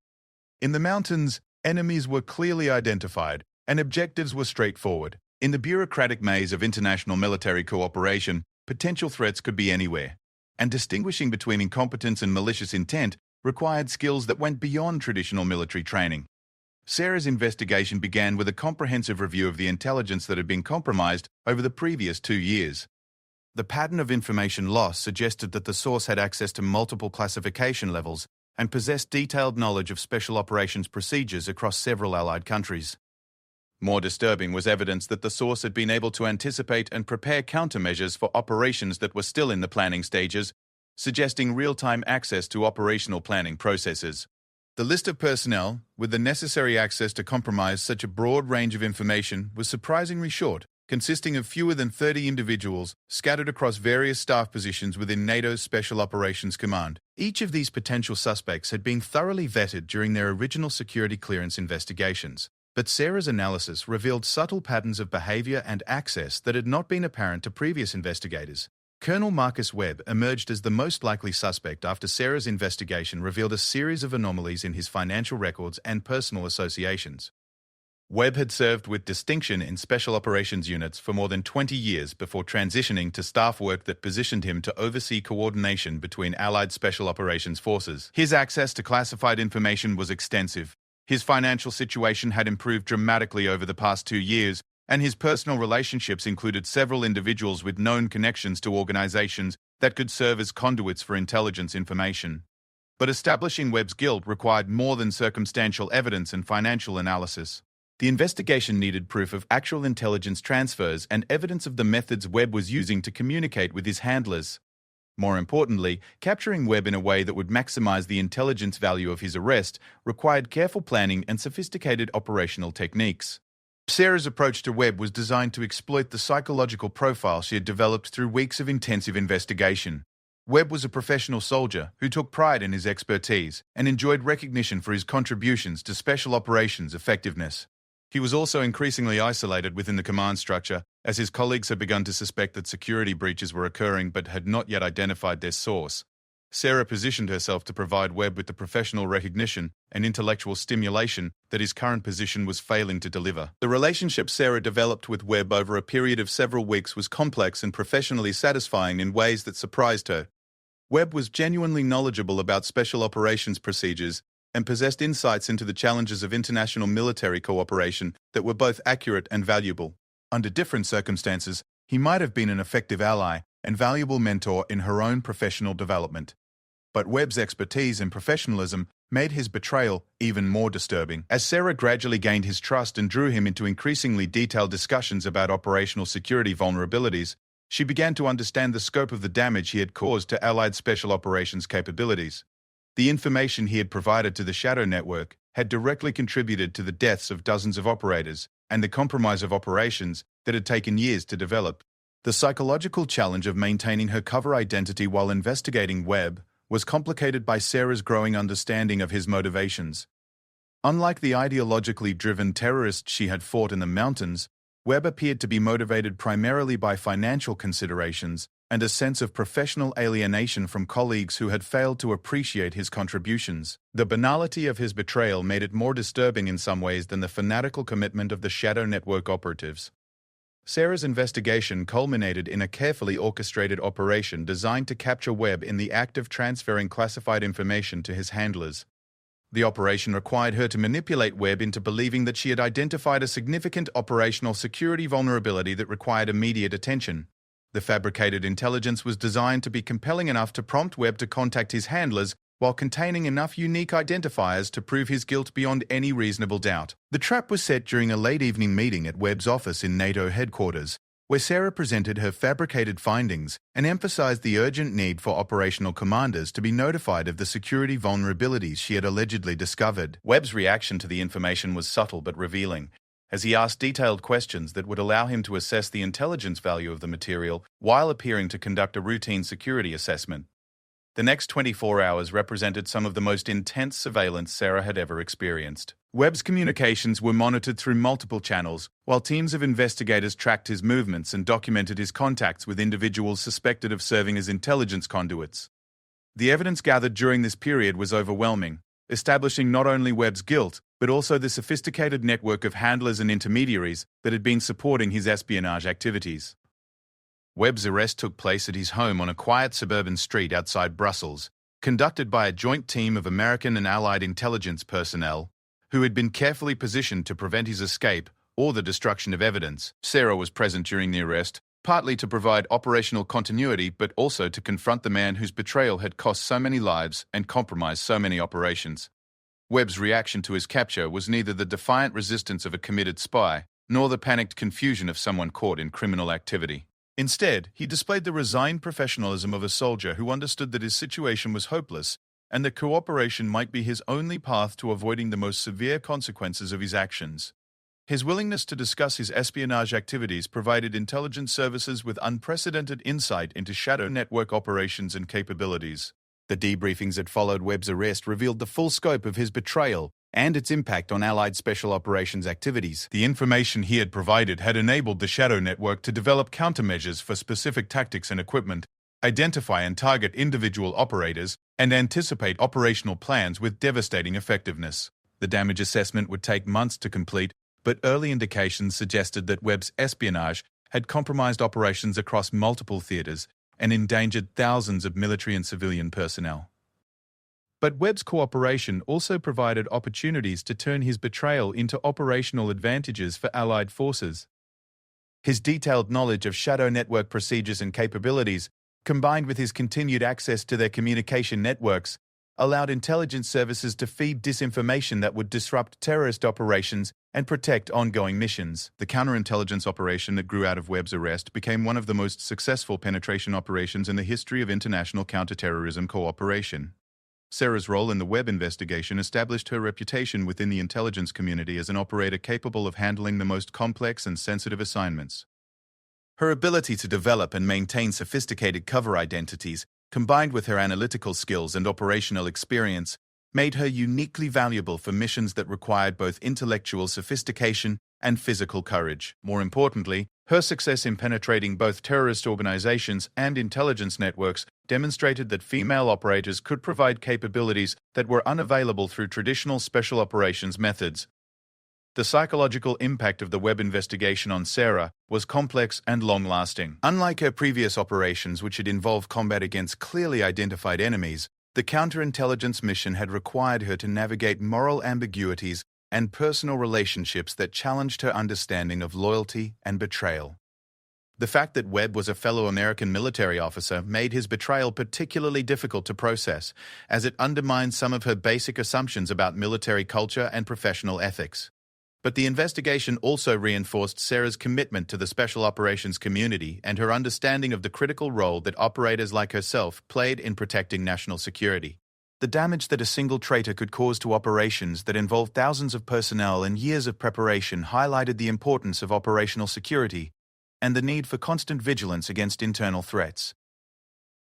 In the mountains, enemies were clearly identified, and objectives were straightforward. In the bureaucratic maze of international military cooperation, potential threats could be anywhere, and distinguishing between incompetence and malicious intent required skills that went beyond traditional military training. Sarah's investigation began with a comprehensive review of the intelligence that had been compromised over the previous 2 years. The pattern of information loss suggested that the source had access to multiple classification levels and possessed detailed knowledge of special operations procedures across several allied countries. More disturbing was evidence that the source had been able to anticipate and prepare countermeasures for operations that were still in the planning stages, suggesting real-time access to operational planning processes. The list of personnel, with the necessary access to compromise such a broad range of information, was surprisingly short, consisting of fewer than 30 individuals scattered across various staff positions within NATO's Special Operations Command. Each of these potential suspects had been thoroughly vetted during their original security clearance investigations, but Sarah's analysis revealed subtle patterns of behavior and access that had not been apparent to previous investigators. Colonel Marcus Webb emerged as the most likely suspect after Sarah's investigation revealed a series of anomalies in his financial records and personal associations. Webb had served with distinction in special operations units for more than 20 years before transitioning to staff work that positioned him to oversee coordination between Allied special operations forces. His access to classified information was extensive. His financial situation had improved dramatically over the past 2 years, and his personal relationships included several individuals with known connections to organizations that could serve as conduits for intelligence information. But establishing Webb's guilt required more than circumstantial evidence and financial analysis. The investigation needed proof of actual intelligence transfers and evidence of the methods Webb was using to communicate with his handlers. More importantly, capturing Webb in a way that would maximize the intelligence value of his arrest required careful planning and sophisticated operational techniques. Sarah's approach to Webb was designed to exploit the psychological profile she had developed through weeks of intensive investigation. Webb was a professional soldier who took pride in his expertise and enjoyed recognition for his contributions to special operations effectiveness. He was also increasingly isolated within the command structure, as his colleagues had begun to suspect that security breaches were occurring but had not yet identified their source. Sarah positioned herself to provide Webb with the professional recognition and intellectual stimulation that his current position was failing to deliver. The relationship Sarah developed with Webb over a period of several weeks was complex and professionally satisfying in ways that surprised her. Webb was genuinely knowledgeable about special operations procedures and possessed insights into the challenges of international military cooperation that were both accurate and valuable. Under different circumstances, he might have been an effective ally and valuable mentor in her own professional development. But Webb's expertise and professionalism made his betrayal even more disturbing. As Sarah gradually gained his trust and drew him into increasingly detailed discussions about operational security vulnerabilities, she began to understand the scope of the damage he had caused to Allied special operations capabilities. The information he had provided to the Shadow Network had directly contributed to the deaths of dozens of operators and the compromise of operations that had taken years to develop. The psychological challenge of maintaining her cover identity while investigating Webb was complicated by Sarah's growing understanding of his motivations. Unlike the ideologically driven terrorists she had fought in the mountains, Webb appeared to be motivated primarily by financial considerations and a sense of professional alienation from colleagues who had failed to appreciate his contributions. The banality of his betrayal made it more disturbing in some ways than the fanatical commitment of the Shadow Network operatives. Sarah's investigation culminated in a carefully orchestrated operation designed to capture Webb in the act of transferring classified information to his handlers. The operation required her to manipulate Webb into believing that she had identified a significant operational security vulnerability that required immediate attention. The fabricated intelligence was designed to be compelling enough to prompt Webb to contact his handlers while containing enough unique identifiers to prove his guilt beyond any reasonable doubt. The trap was set during a late-evening meeting at Webb's office in NATO headquarters, where Sarah presented her fabricated findings and emphasized the urgent need for operational commanders to be notified of the security vulnerabilities she had allegedly discovered. Webb's reaction to the information was subtle but revealing, as he asked detailed questions that would allow him to assess the intelligence value of the material while appearing to conduct a routine security assessment. The next 24 hours represented some of the most intense surveillance Sarah had ever experienced. Webb's communications were monitored through multiple channels, while teams of investigators tracked his movements and documented his contacts with individuals suspected of serving as intelligence conduits. The evidence gathered during this period was overwhelming, establishing not only Webb's guilt, but also the sophisticated network of handlers and intermediaries that had been supporting his espionage activities. Webb's arrest took place at his home on a quiet suburban street outside Brussels, conducted by a joint team of American and Allied intelligence personnel, who had been carefully positioned to prevent his escape or the destruction of evidence. Sarah was present during the arrest, partly to provide operational continuity, but also to confront the man whose betrayal had cost so many lives and compromised so many operations. Webb's reaction to his capture was neither the defiant resistance of a committed spy, nor the panicked confusion of someone caught in criminal activity. Instead, he displayed the resigned professionalism of a soldier who understood that his situation was hopeless and that cooperation might be his only path to avoiding the most severe consequences of his actions. His willingness to discuss his espionage activities provided intelligence services with unprecedented insight into shadow network operations and capabilities. The debriefings that followed Webb's arrest revealed the full scope of his betrayal and its impact on Allied special operations activities. The information he had provided had enabled the shadow network to develop countermeasures for specific tactics and equipment, identify and target individual operators, and anticipate operational plans with devastating effectiveness. The damage assessment would take months to complete, but early indications suggested that Webb's espionage had compromised operations across multiple theaters and endangered thousands of military and civilian personnel. But Webb's cooperation also provided opportunities to turn his betrayal into operational advantages for Allied forces. His detailed knowledge of shadow network procedures and capabilities, combined with his continued access to their communication networks, allowed intelligence services to feed disinformation that would disrupt terrorist operations and protect ongoing missions. The counterintelligence operation that grew out of Webb's arrest became one of the most successful penetration operations in the history of international counterterrorism cooperation. Sarah's role in the Webb investigation established her reputation within the intelligence community as an operator capable of handling the most complex and sensitive assignments. Her ability to develop and maintain sophisticated cover identities, combined with her analytical skills and operational experience, made her uniquely valuable for missions that required both intellectual sophistication and physical courage. More importantly, her success in penetrating both terrorist organizations and intelligence networks demonstrated that female operators could provide capabilities that were unavailable through traditional special operations methods. The psychological impact of the Webb investigation on Sarah was complex and long-lasting. Unlike her previous operations, which had involved combat against clearly identified enemies, the counterintelligence mission had required her to navigate moral ambiguities and personal relationships that challenged her understanding of loyalty and betrayal. The fact that Webb was a fellow American military officer made his betrayal particularly difficult to process, as it undermined some of her basic assumptions about military culture and professional ethics. But the investigation also reinforced Sarah's commitment to the special operations community and her understanding of the critical role that operators like herself played in protecting national security. The damage that a single traitor could cause to operations that involved thousands of personnel and years of preparation highlighted the importance of operational security and the need for constant vigilance against internal threats.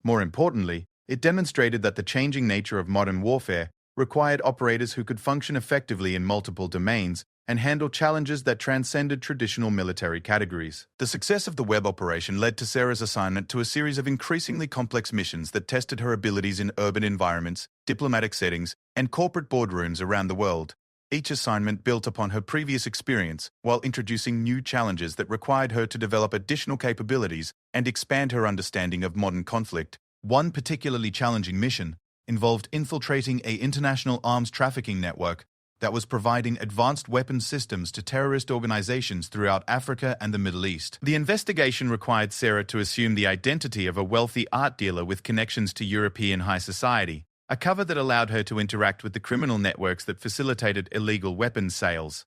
More importantly, it demonstrated that the changing nature of modern warfare required operators who could function effectively in multiple domains and handle challenges that transcended traditional military categories. The success of the Webb operation led to Sarah's assignment to a series of increasingly complex missions that tested her abilities in urban environments, diplomatic settings, and corporate boardrooms around the world. Each assignment built upon her previous experience while introducing new challenges that required her to develop additional capabilities and expand her understanding of modern conflict. One particularly challenging mission involved infiltrating an international arms trafficking network that was providing advanced weapons systems to terrorist organizations throughout Africa and the Middle East. The investigation required Sarah to assume the identity of a wealthy art dealer with connections to European high society, a cover that allowed her to interact with the criminal networks that facilitated illegal weapons sales.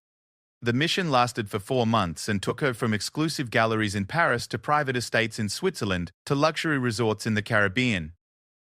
The mission lasted for 4 months and took her from exclusive galleries in Paris to private estates in Switzerland to luxury resorts in the Caribbean.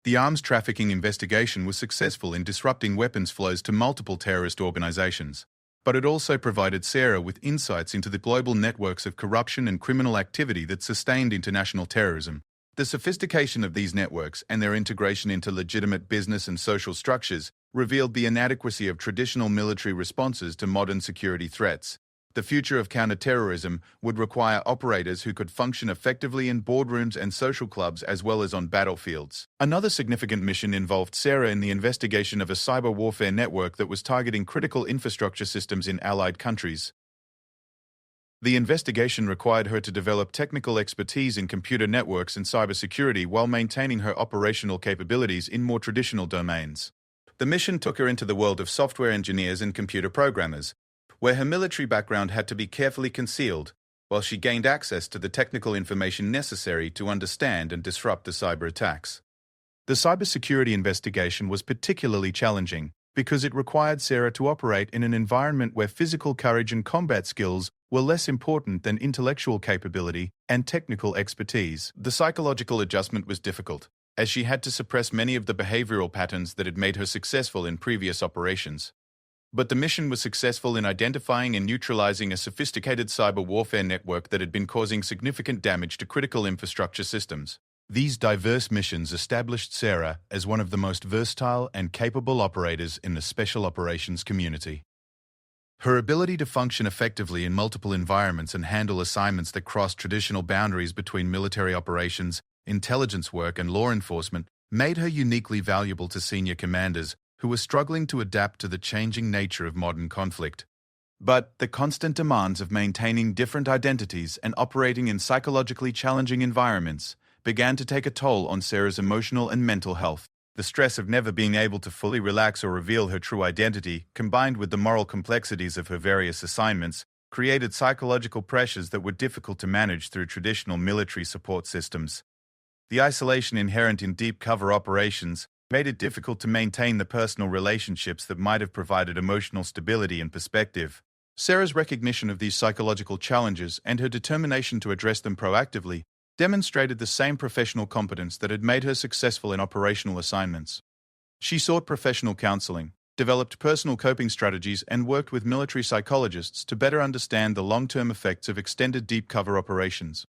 The arms trafficking investigation was successful in disrupting weapons flows to multiple terrorist organizations, but it also provided Sarah with insights into the global networks of corruption and criminal activity that sustained international terrorism, The sophistication of these networks and their integration into legitimate business and social structures revealed the inadequacy of traditional military responses to modern security threats. The future of counterterrorism would require operators who could function effectively in boardrooms and social clubs as well as on battlefields. Another significant mission involved Sarah in the investigation of a cyber warfare network that was targeting critical infrastructure systems in allied countries. The investigation required her to develop technical expertise in computer networks and cybersecurity while maintaining her operational capabilities in more traditional domains. The mission took her into the world of software engineers and computer programmers, where her military background had to be carefully concealed, while she gained access to the technical information necessary to understand and disrupt the cyber attacks. The cybersecurity investigation was particularly challenging because it required Sarah to operate in an environment where physical courage and combat skills were less important than intellectual capability and technical expertise. The psychological adjustment was difficult, as she had to suppress many of the behavioral patterns that had made her successful in previous operations. But the mission was successful in identifying and neutralizing a sophisticated cyber warfare network that had been causing significant damage to critical infrastructure systems. These diverse missions established Sarah as one of the most versatile and capable operators in the special operations community. Her ability to function effectively in multiple environments and handle assignments that crossed traditional boundaries between military operations, intelligence work, and law enforcement made her uniquely valuable to senior commanders who were struggling to adapt to the changing nature of modern conflict. But the constant demands of maintaining different identities and operating in psychologically challenging environments began to take a toll on Sarah's emotional and mental health. The stress of never being able to fully relax or reveal her true identity, combined with the moral complexities of her various assignments, created psychological pressures that were difficult to manage through traditional military support systems. The isolation inherent in deep cover operations made it difficult to maintain the personal relationships that might have provided emotional stability and perspective. Sarah's recognition of these psychological challenges and her determination to address them proactively demonstrated the same professional competence that had made her successful in operational assignments. She sought professional counseling, developed personal coping strategies, and worked with military psychologists to better understand the long-term effects of extended deep cover operations.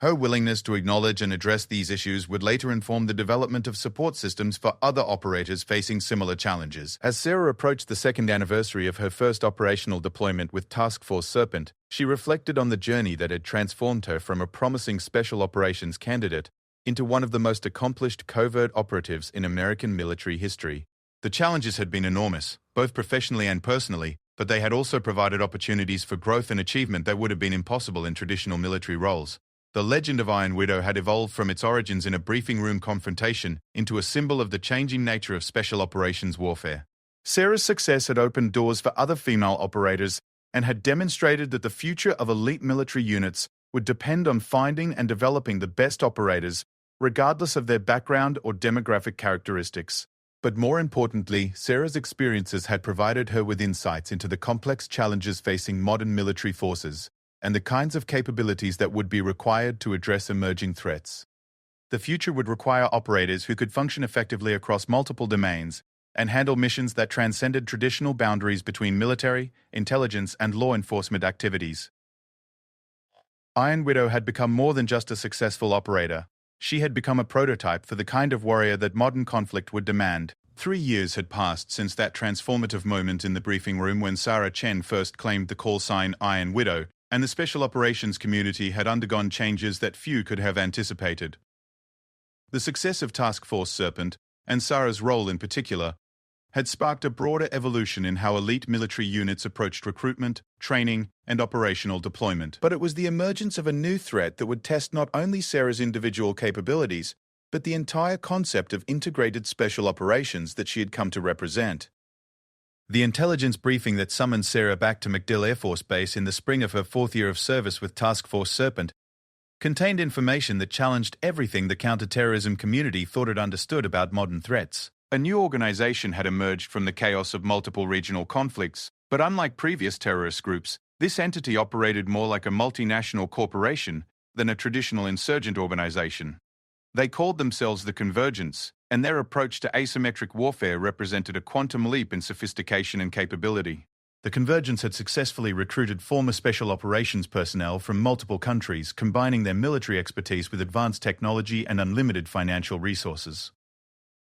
Her willingness to acknowledge and address these issues would later inform the development of support systems for other operators facing similar challenges. As Sarah approached the second anniversary of her first operational deployment with Task Force Serpent, she reflected on the journey that had transformed her from a promising special operations candidate into one of the most accomplished covert operatives in American military history. The challenges had been enormous, both professionally and personally, but they had also provided opportunities for growth and achievement that would have been impossible in traditional military roles. The legend of Iron Widow had evolved from its origins in a briefing room confrontation into a symbol of the changing nature of special operations warfare. Sarah's success had opened doors for other female operators and had demonstrated that the future of elite military units would depend on finding and developing the best operators, regardless of their background or demographic characteristics. But more importantly, Sarah's experiences had provided her with insights into the complex challenges facing modern military forces and the kinds of capabilities that would be required to address emerging threats. The future would require operators who could function effectively across multiple domains and handle missions that transcended traditional boundaries between military, intelligence, and law enforcement activities. Iron Widow had become more than just a successful operator. She had become a prototype for the kind of warrior that modern conflict would demand. 3 years had passed since that transformative moment in the briefing room when Sarah Chen first claimed the call sign Iron Widow, and the special operations community had undergone changes that few could have anticipated. The success of Task Force Serpent, and Sarah's role in particular, had sparked a broader evolution in how elite military units approached recruitment, training, and operational deployment. But it was the emergence of a new threat that would test not only Sarah's individual capabilities, but the entire concept of integrated special operations that she had come to represent. The intelligence briefing that summoned Sarah back to MacDill Air Force Base in the spring of her 4th year of service with Task Force Serpent contained information that challenged everything the counterterrorism community thought it understood about modern threats. A new organization had emerged from the chaos of multiple regional conflicts, but unlike previous terrorist groups, this entity operated more like a multinational corporation than a traditional insurgent organization. They called themselves the Convergence, and their approach to asymmetric warfare represented a quantum leap in sophistication and capability. The Convergence had successfully recruited former special operations personnel from multiple countries, combining their military expertise with advanced technology and unlimited financial resources.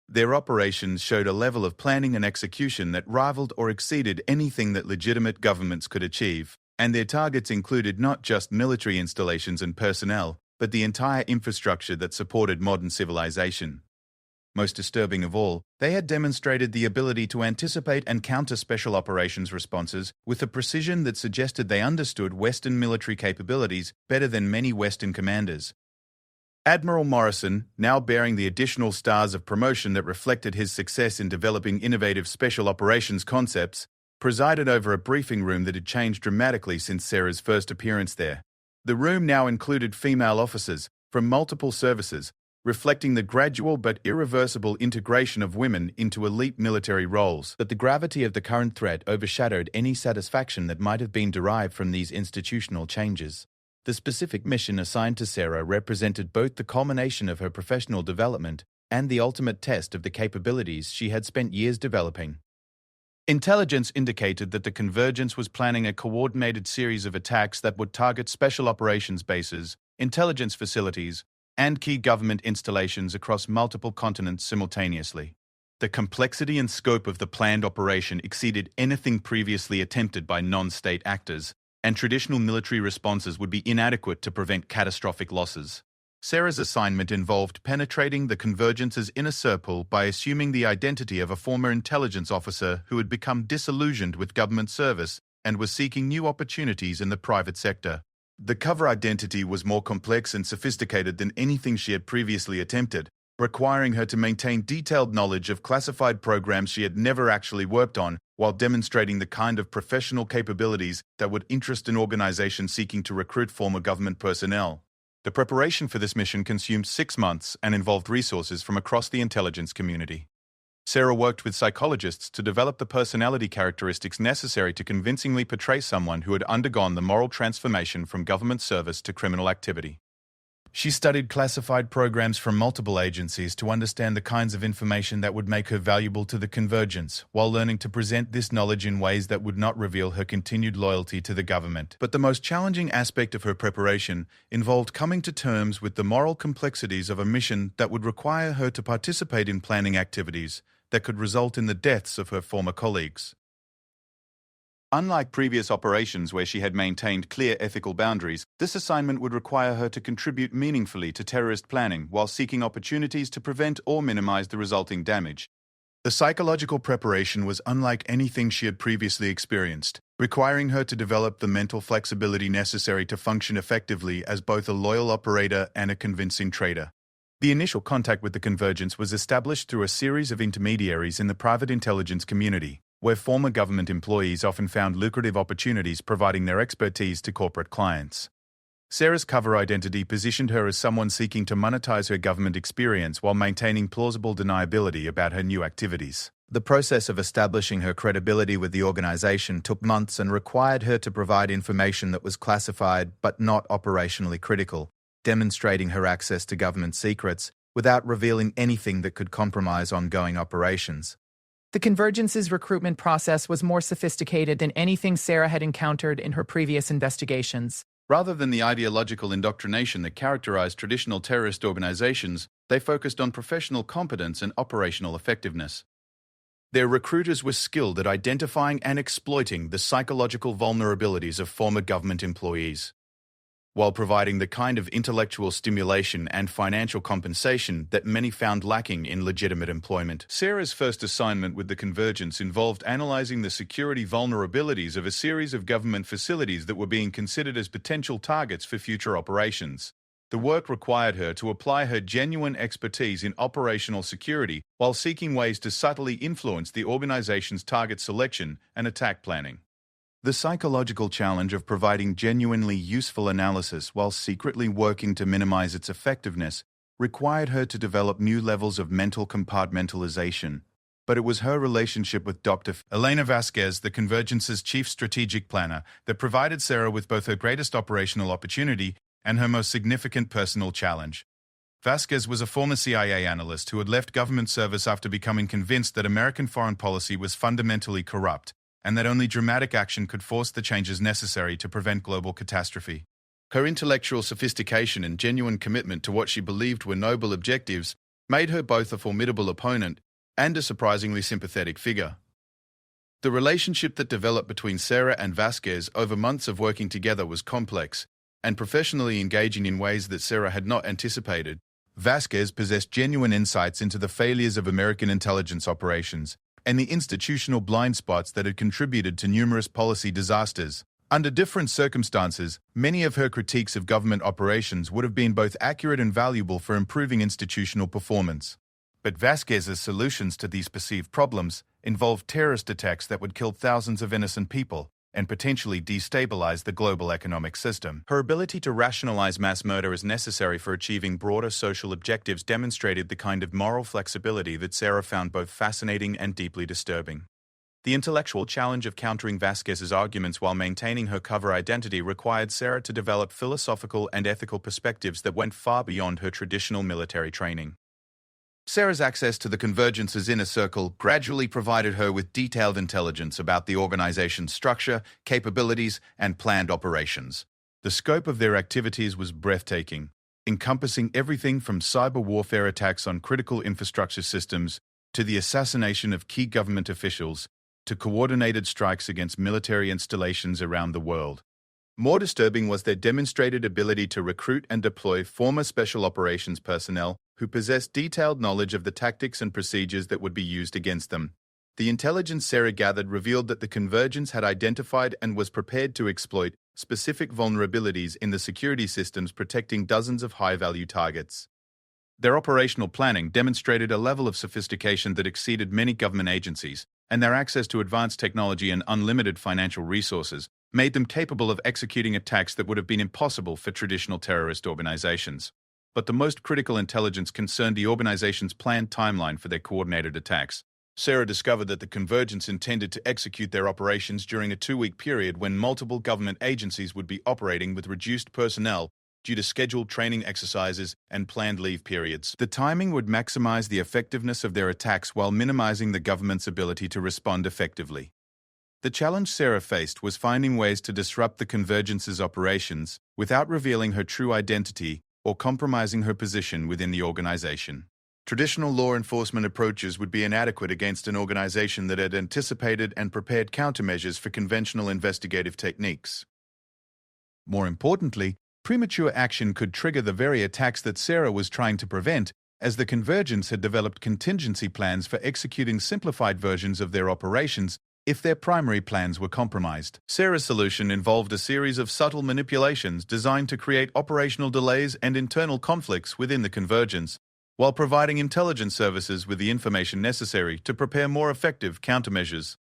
Their operations showed a level of planning and execution that rivaled or exceeded anything that legitimate governments could achieve, and their targets included not just military installations and personnel, but the entire infrastructure that supported modern civilization. Most disturbing of all, they had demonstrated the ability to anticipate and counter special operations responses with a precision that suggested they understood Western military capabilities better than many Western commanders. Admiral Morrison, now bearing the additional stars of promotion that reflected his success in developing innovative special operations concepts, presided over a briefing room that had changed dramatically since Sarah's first appearance there. The room now included female officers from multiple services, reflecting the gradual but irreversible integration of women into elite military roles. But the gravity of the current threat overshadowed any satisfaction that might have been derived from these institutional changes. The specific mission assigned to Sarah represented both the culmination of her professional development and the ultimate test of the capabilities she had spent years developing. Intelligence indicated that the Convergence was planning a coordinated series of attacks that would target special operations bases, intelligence facilities, and key government installations across multiple continents simultaneously. The complexity and scope of the planned operation exceeded anything previously attempted by non-state actors, and traditional military responses would be inadequate to prevent catastrophic losses. Sarah's assignment involved penetrating the Convergence's inner circle by assuming the identity of a former intelligence officer who had become disillusioned with government service and was seeking new opportunities in the private sector. The cover identity was more complex and sophisticated than anything she had previously attempted, requiring her to maintain detailed knowledge of classified programs she had never actually worked on, while demonstrating the kind of professional capabilities that would interest an organization seeking to recruit former government personnel. The preparation for this mission consumed 6 months and involved resources from across the intelligence community. Sarah worked with psychologists to develop the personality characteristics necessary to convincingly portray someone who had undergone the moral transformation from government service to criminal activity. She studied classified programs from multiple agencies to understand the kinds of information that would make her valuable to the Convergence, while learning to present this knowledge in ways that would not reveal her continued loyalty to the government. But the most challenging aspect of her preparation involved coming to terms with the moral complexities of a mission that would require her to participate in planning activities that could result in the deaths of her former colleagues. Unlike previous operations where she had maintained clear ethical boundaries, this assignment would require her to contribute meaningfully to terrorist planning while seeking opportunities to prevent or minimize the resulting damage. The psychological preparation was unlike anything she had previously experienced, requiring her to develop the mental flexibility necessary to function effectively as both a loyal operator and a convincing traitor. The initial contact with the Convergence was established through a series of intermediaries in the private intelligence community, where former government employees often found lucrative opportunities providing their expertise to corporate clients. Sarah's cover identity positioned her as someone seeking to monetize her government experience while maintaining plausible deniability about her new activities. The process of establishing her credibility with the organization took months and required her to provide information that was classified but not operationally critical, demonstrating her access to government secrets without revealing anything that could compromise ongoing operations. The Convergence's recruitment process was more sophisticated than anything Sarah had encountered in her previous investigations. Rather than the ideological indoctrination that characterized traditional terrorist organizations, they focused on professional competence and operational effectiveness. Their recruiters were skilled at identifying and exploiting the psychological vulnerabilities of former government employees, while providing the kind of intellectual stimulation and financial compensation that many found lacking in legitimate employment. Sarah's first assignment with the Convergence involved analyzing the security vulnerabilities of a series of government facilities that were being considered as potential targets for future operations. The work required her to apply her genuine expertise in operational security while seeking ways to subtly influence the organization's target selection and attack planning. The psychological challenge of providing genuinely useful analysis while secretly working to minimize its effectiveness required her to develop new levels of mental compartmentalization. But it was her relationship with Dr. Elena Vasquez, the Convergence's chief strategic planner, that provided Sarah with both her greatest operational opportunity and her most significant personal challenge. Vasquez was a former CIA analyst who had left government service after becoming convinced that American foreign policy was fundamentally corrupt, and that only dramatic action could force the changes necessary to prevent global catastrophe. Her intellectual sophistication and genuine commitment to what she believed were noble objectives made her both a formidable opponent and a surprisingly sympathetic figure. The relationship that developed between Sarah and Vasquez over months of working together was complex and professionally engaging in ways that Sarah had not anticipated. Vasquez possessed genuine insights into the failures of American intelligence operations and the institutional blind spots that had contributed to numerous policy disasters. Under different circumstances, many of her critiques of government operations would have been both accurate and valuable for improving institutional performance. But Vasquez's solutions to these perceived problems involved terrorist attacks that would kill thousands of innocent people and potentially destabilize the global economic system. Her ability to rationalize mass murder as necessary for achieving broader social objectives demonstrated the kind of moral flexibility that Sarah found both fascinating and deeply disturbing. The intellectual challenge of countering Vasquez's arguments while maintaining her cover identity required Sarah to develop philosophical and ethical perspectives that went far beyond her traditional military training. Sarah's access to the Convergence's inner circle gradually provided her with detailed intelligence about the organization's structure, capabilities, and planned operations. The scope of their activities was breathtaking, encompassing everything from cyber warfare attacks on critical infrastructure systems to the assassination of key government officials to coordinated strikes against military installations around the world. More disturbing was their demonstrated ability to recruit and deploy former special operations personnel who possessed detailed knowledge of the tactics and procedures that would be used against them. The intelligence Sarah gathered revealed that the Convergence had identified and was prepared to exploit specific vulnerabilities in the security systems protecting dozens of high-value targets. Their operational planning demonstrated a level of sophistication that exceeded many government agencies, and their access to advanced technology and unlimited financial resources made them capable of executing attacks that would have been impossible for traditional terrorist organizations. But the most critical intelligence concerned the organization's planned timeline for their coordinated attacks. Sarah discovered that the Convergence intended to execute their operations during a 2-week period when multiple government agencies would be operating with reduced personnel due to scheduled training exercises and planned leave periods. The timing would maximize the effectiveness of their attacks while minimizing the government's ability to respond effectively. The challenge Sarah faced was finding ways to disrupt the Convergence's operations without revealing her true identity or compromising her position within the organization. Traditional law enforcement approaches would be inadequate against an organization that had anticipated and prepared countermeasures for conventional investigative techniques. More importantly, premature action could trigger the very attacks that Sarah was trying to prevent, as the Convergence had developed contingency plans for executing simplified versions of their operations if their primary plans were compromised. Sarah's solution involved a series of subtle manipulations designed to create operational delays and internal conflicts within the Convergence, while providing intelligence services with the information necessary to prepare more effective countermeasures.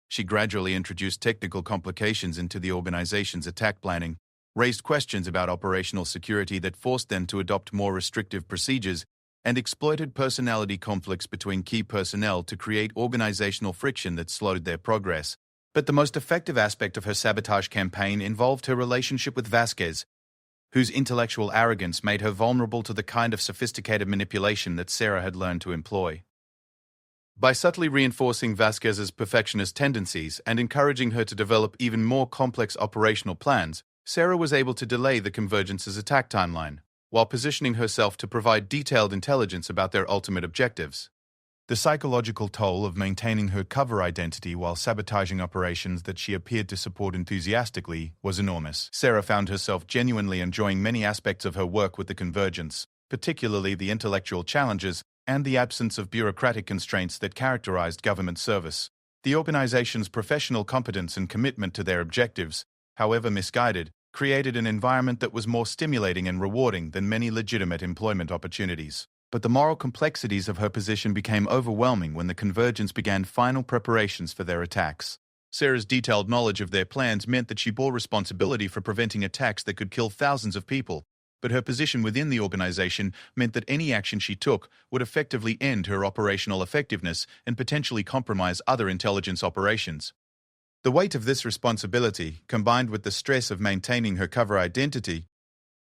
She gradually introduced technical complications into the organization's attack planning, raised questions about operational security that forced them to adopt more restrictive procedures, and exploited personality conflicts between key personnel to create organizational friction that slowed their progress. But the most effective aspect of her sabotage campaign involved her relationship with Vasquez, whose intellectual arrogance made her vulnerable to the kind of sophisticated manipulation that Sarah had learned to employ. By subtly reinforcing Vasquez's perfectionist tendencies and encouraging her to develop even more complex operational plans, Sarah was able to delay the Convergence's attack timeline, while positioning herself to provide detailed intelligence about their ultimate objectives. The psychological toll of maintaining her cover identity while sabotaging operations that she appeared to support enthusiastically was enormous. Sarah found herself genuinely enjoying many aspects of her work with the Convergence, particularly the intellectual challenges and the absence of bureaucratic constraints that characterized government service. The organization's professional competence and commitment to their objectives, however misguided, created an environment that was more stimulating and rewarding than many legitimate employment opportunities. But the moral complexities of her position became overwhelming when the Convergence began final preparations for their attacks. Sarah's detailed knowledge of their plans meant that she bore responsibility for preventing attacks that could kill thousands of people, but her position within the organization meant that any action she took would effectively end her operational effectiveness and potentially compromise other intelligence operations. The weight of this responsibility, combined with the stress of maintaining her cover identity,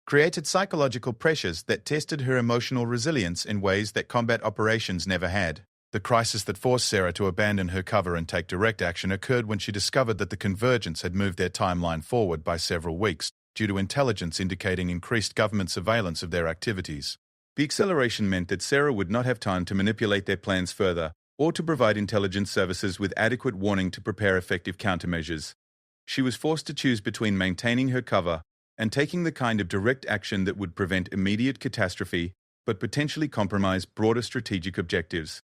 created psychological pressures that tested her emotional resilience in ways that combat operations never had. The crisis that forced Sarah to abandon her cover and take direct action occurred when she discovered that the Convergence had moved their timeline forward by several weeks, due to intelligence indicating increased government surveillance of their activities. The acceleration meant that Sarah would not have time to manipulate their plans further, or to provide intelligence services with adequate warning to prepare effective countermeasures. She was forced to choose between maintaining her cover and taking the kind of direct action that would prevent immediate catastrophe, but potentially compromise broader strategic objectives.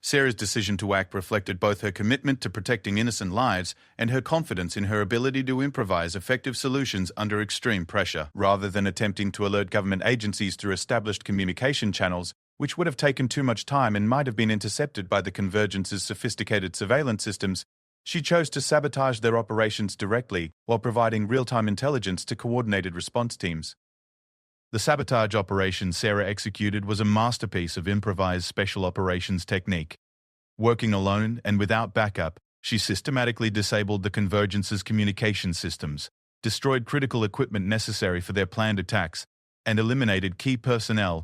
Sarah's decision to act reflected both her commitment to protecting innocent lives and her confidence in her ability to improvise effective solutions under extreme pressure, rather than attempting to alert government agencies through established communication channels, which would have taken too much time and might have been intercepted by the Convergence's sophisticated surveillance systems. She chose to sabotage their operations directly while providing real-time intelligence to coordinated response teams. The sabotage operation Sarah executed was a masterpiece of improvised special operations technique. Working alone and without backup, she systematically disabled the Convergence's communication systems, destroyed critical equipment necessary for their planned attacks, and eliminated key personnel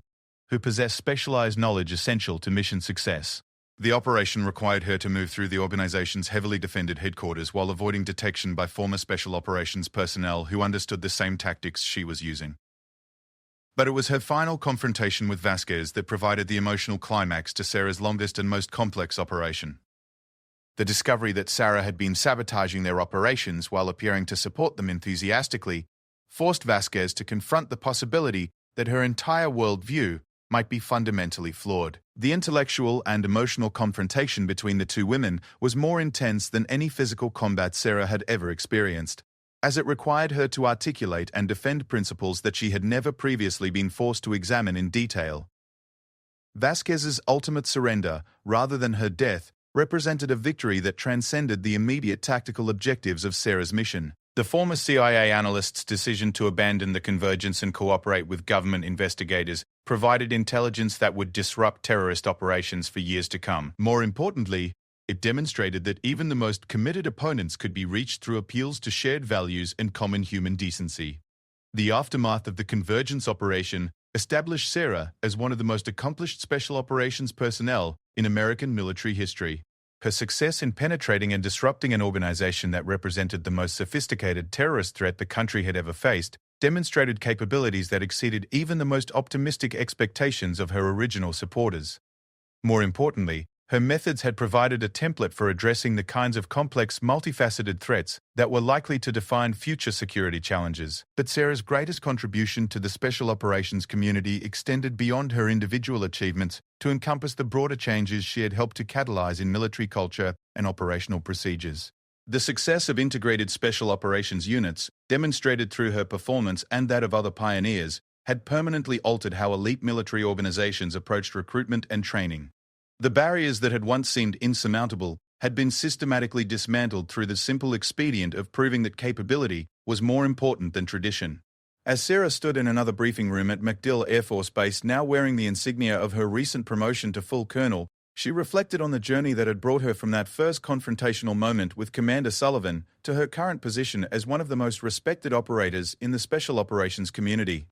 who possess specialized knowledge essential to mission success. The operation required her to move through the organization's heavily defended headquarters while avoiding detection by former special operations personnel who understood the same tactics she was using. But it was her final confrontation with Vasquez that provided the emotional climax to Sarah's longest and most complex operation. The discovery that Sarah had been sabotaging their operations while appearing to support them enthusiastically forced Vasquez to confront the possibility that her entire worldview might be fundamentally flawed. The intellectual and emotional confrontation between the two women was more intense than any physical combat Sarah had ever experienced, as it required her to articulate and defend principles that she had never previously been forced to examine in detail. Vasquez's ultimate surrender, rather than her death, represented a victory that transcended the immediate tactical objectives of Sarah's mission. The former CIA analyst's decision to abandon the Convergence and cooperate with government investigators provided intelligence that would disrupt terrorist operations for years to come. More importantly, it demonstrated that even the most committed opponents could be reached through appeals to shared values and common human decency. The aftermath of the Convergence operation established Sarah as one of the most accomplished special operations personnel in American military history. Her success in penetrating and disrupting an organization that represented the most sophisticated terrorist threat the country had ever faced demonstrated capabilities that exceeded even the most optimistic expectations of her original supporters. More importantly, her methods had provided a template for addressing the kinds of complex, multifaceted threats that were likely to define future security challenges. But Sarah's greatest contribution to the special operations community extended beyond her individual achievements to encompass the broader changes she had helped to catalyze in military culture and operational procedures. The success of integrated special operations units, demonstrated through her performance and that of other pioneers, had permanently altered how elite military organizations approached recruitment and training. The barriers that had once seemed insurmountable had been systematically dismantled through the simple expedient of proving that capability was more important than tradition. As Sarah stood in another briefing room at MacDill Air Force Base, now wearing the insignia of her recent promotion to full colonel, she reflected on the journey that had brought her from that first confrontational moment with Commander Sullivan to her current position as one of the most respected operators in the special operations community.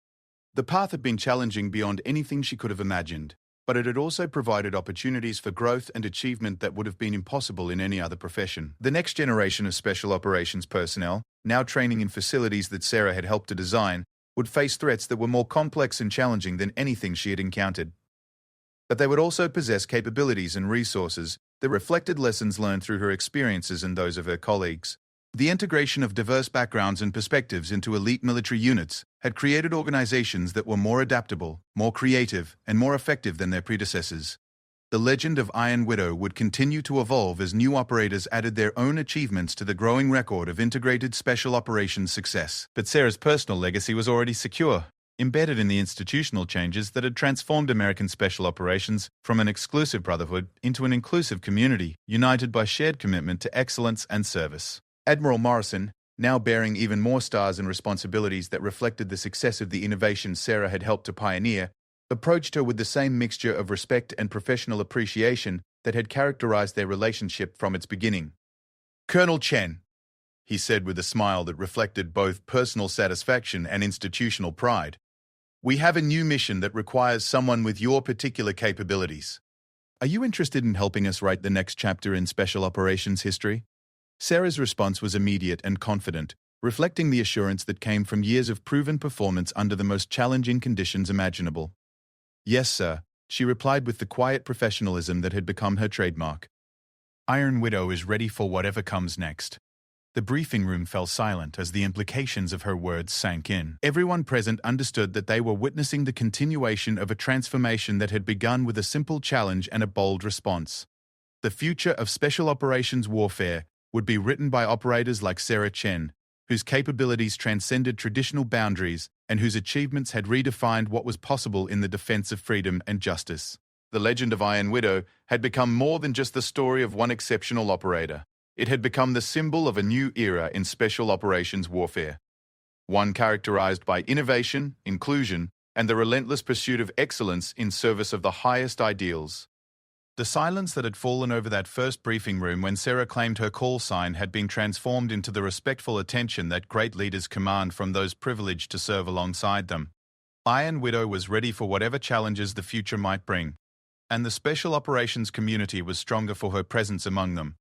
The path had been challenging beyond anything she could have imagined, but it had also provided opportunities for growth and achievement that would have been impossible in any other profession. The next generation of special operations personnel, now training in facilities that Sarah had helped to design, would face threats that were more complex and challenging than anything she had encountered. But they would also possess capabilities and resources that reflected lessons learned through her experiences and those of her colleagues. The integration of diverse backgrounds and perspectives into elite military units had created organizations that were more adaptable, more creative, and more effective than their predecessors. The legend of Iron Widow would continue to evolve as new operators added their own achievements to the growing record of integrated special operations success. But Sarah's personal legacy was already secure, embedded in the institutional changes that had transformed American special operations from an exclusive brotherhood into an inclusive community, united by shared commitment to excellence and service. Admiral Morrison, now bearing even more stars and responsibilities that reflected the success of the innovation Sarah had helped to pioneer, approached her with the same mixture of respect and professional appreciation that had characterized their relationship from its beginning. "Colonel Chen," he said with a smile that reflected both personal satisfaction and institutional pride, "we have a new mission that requires someone with your particular capabilities. Are you interested in helping us write the next chapter in Special Operations history? Sarah's response was immediate and confident, reflecting the assurance that came from years of proven performance under the most challenging conditions imaginable. Yes, sir, she replied with the quiet professionalism that had become her trademark. Iron Widow is ready for whatever comes next. The briefing room fell silent as the implications of her words sank in. Everyone present understood that they were witnessing the continuation of a transformation that had begun with a simple challenge and a bold response. The future of special operations warfare would be written by operators like Sarah Chen, whose capabilities transcended traditional boundaries and whose achievements had redefined what was possible in the defense of freedom and justice. The legend of Iron Widow had become more than just the story of one exceptional operator. It had become the symbol of a new era in special operations warfare, one characterized by innovation, inclusion, and the relentless pursuit of excellence in service of the highest ideals. The silence that had fallen over that first briefing room when Sarah claimed her call sign had been transformed into the respectful attention that great leaders command from those privileged to serve alongside them. Iron Widow was ready for whatever challenges the future might bring, and the special operations community was stronger for her presence among them.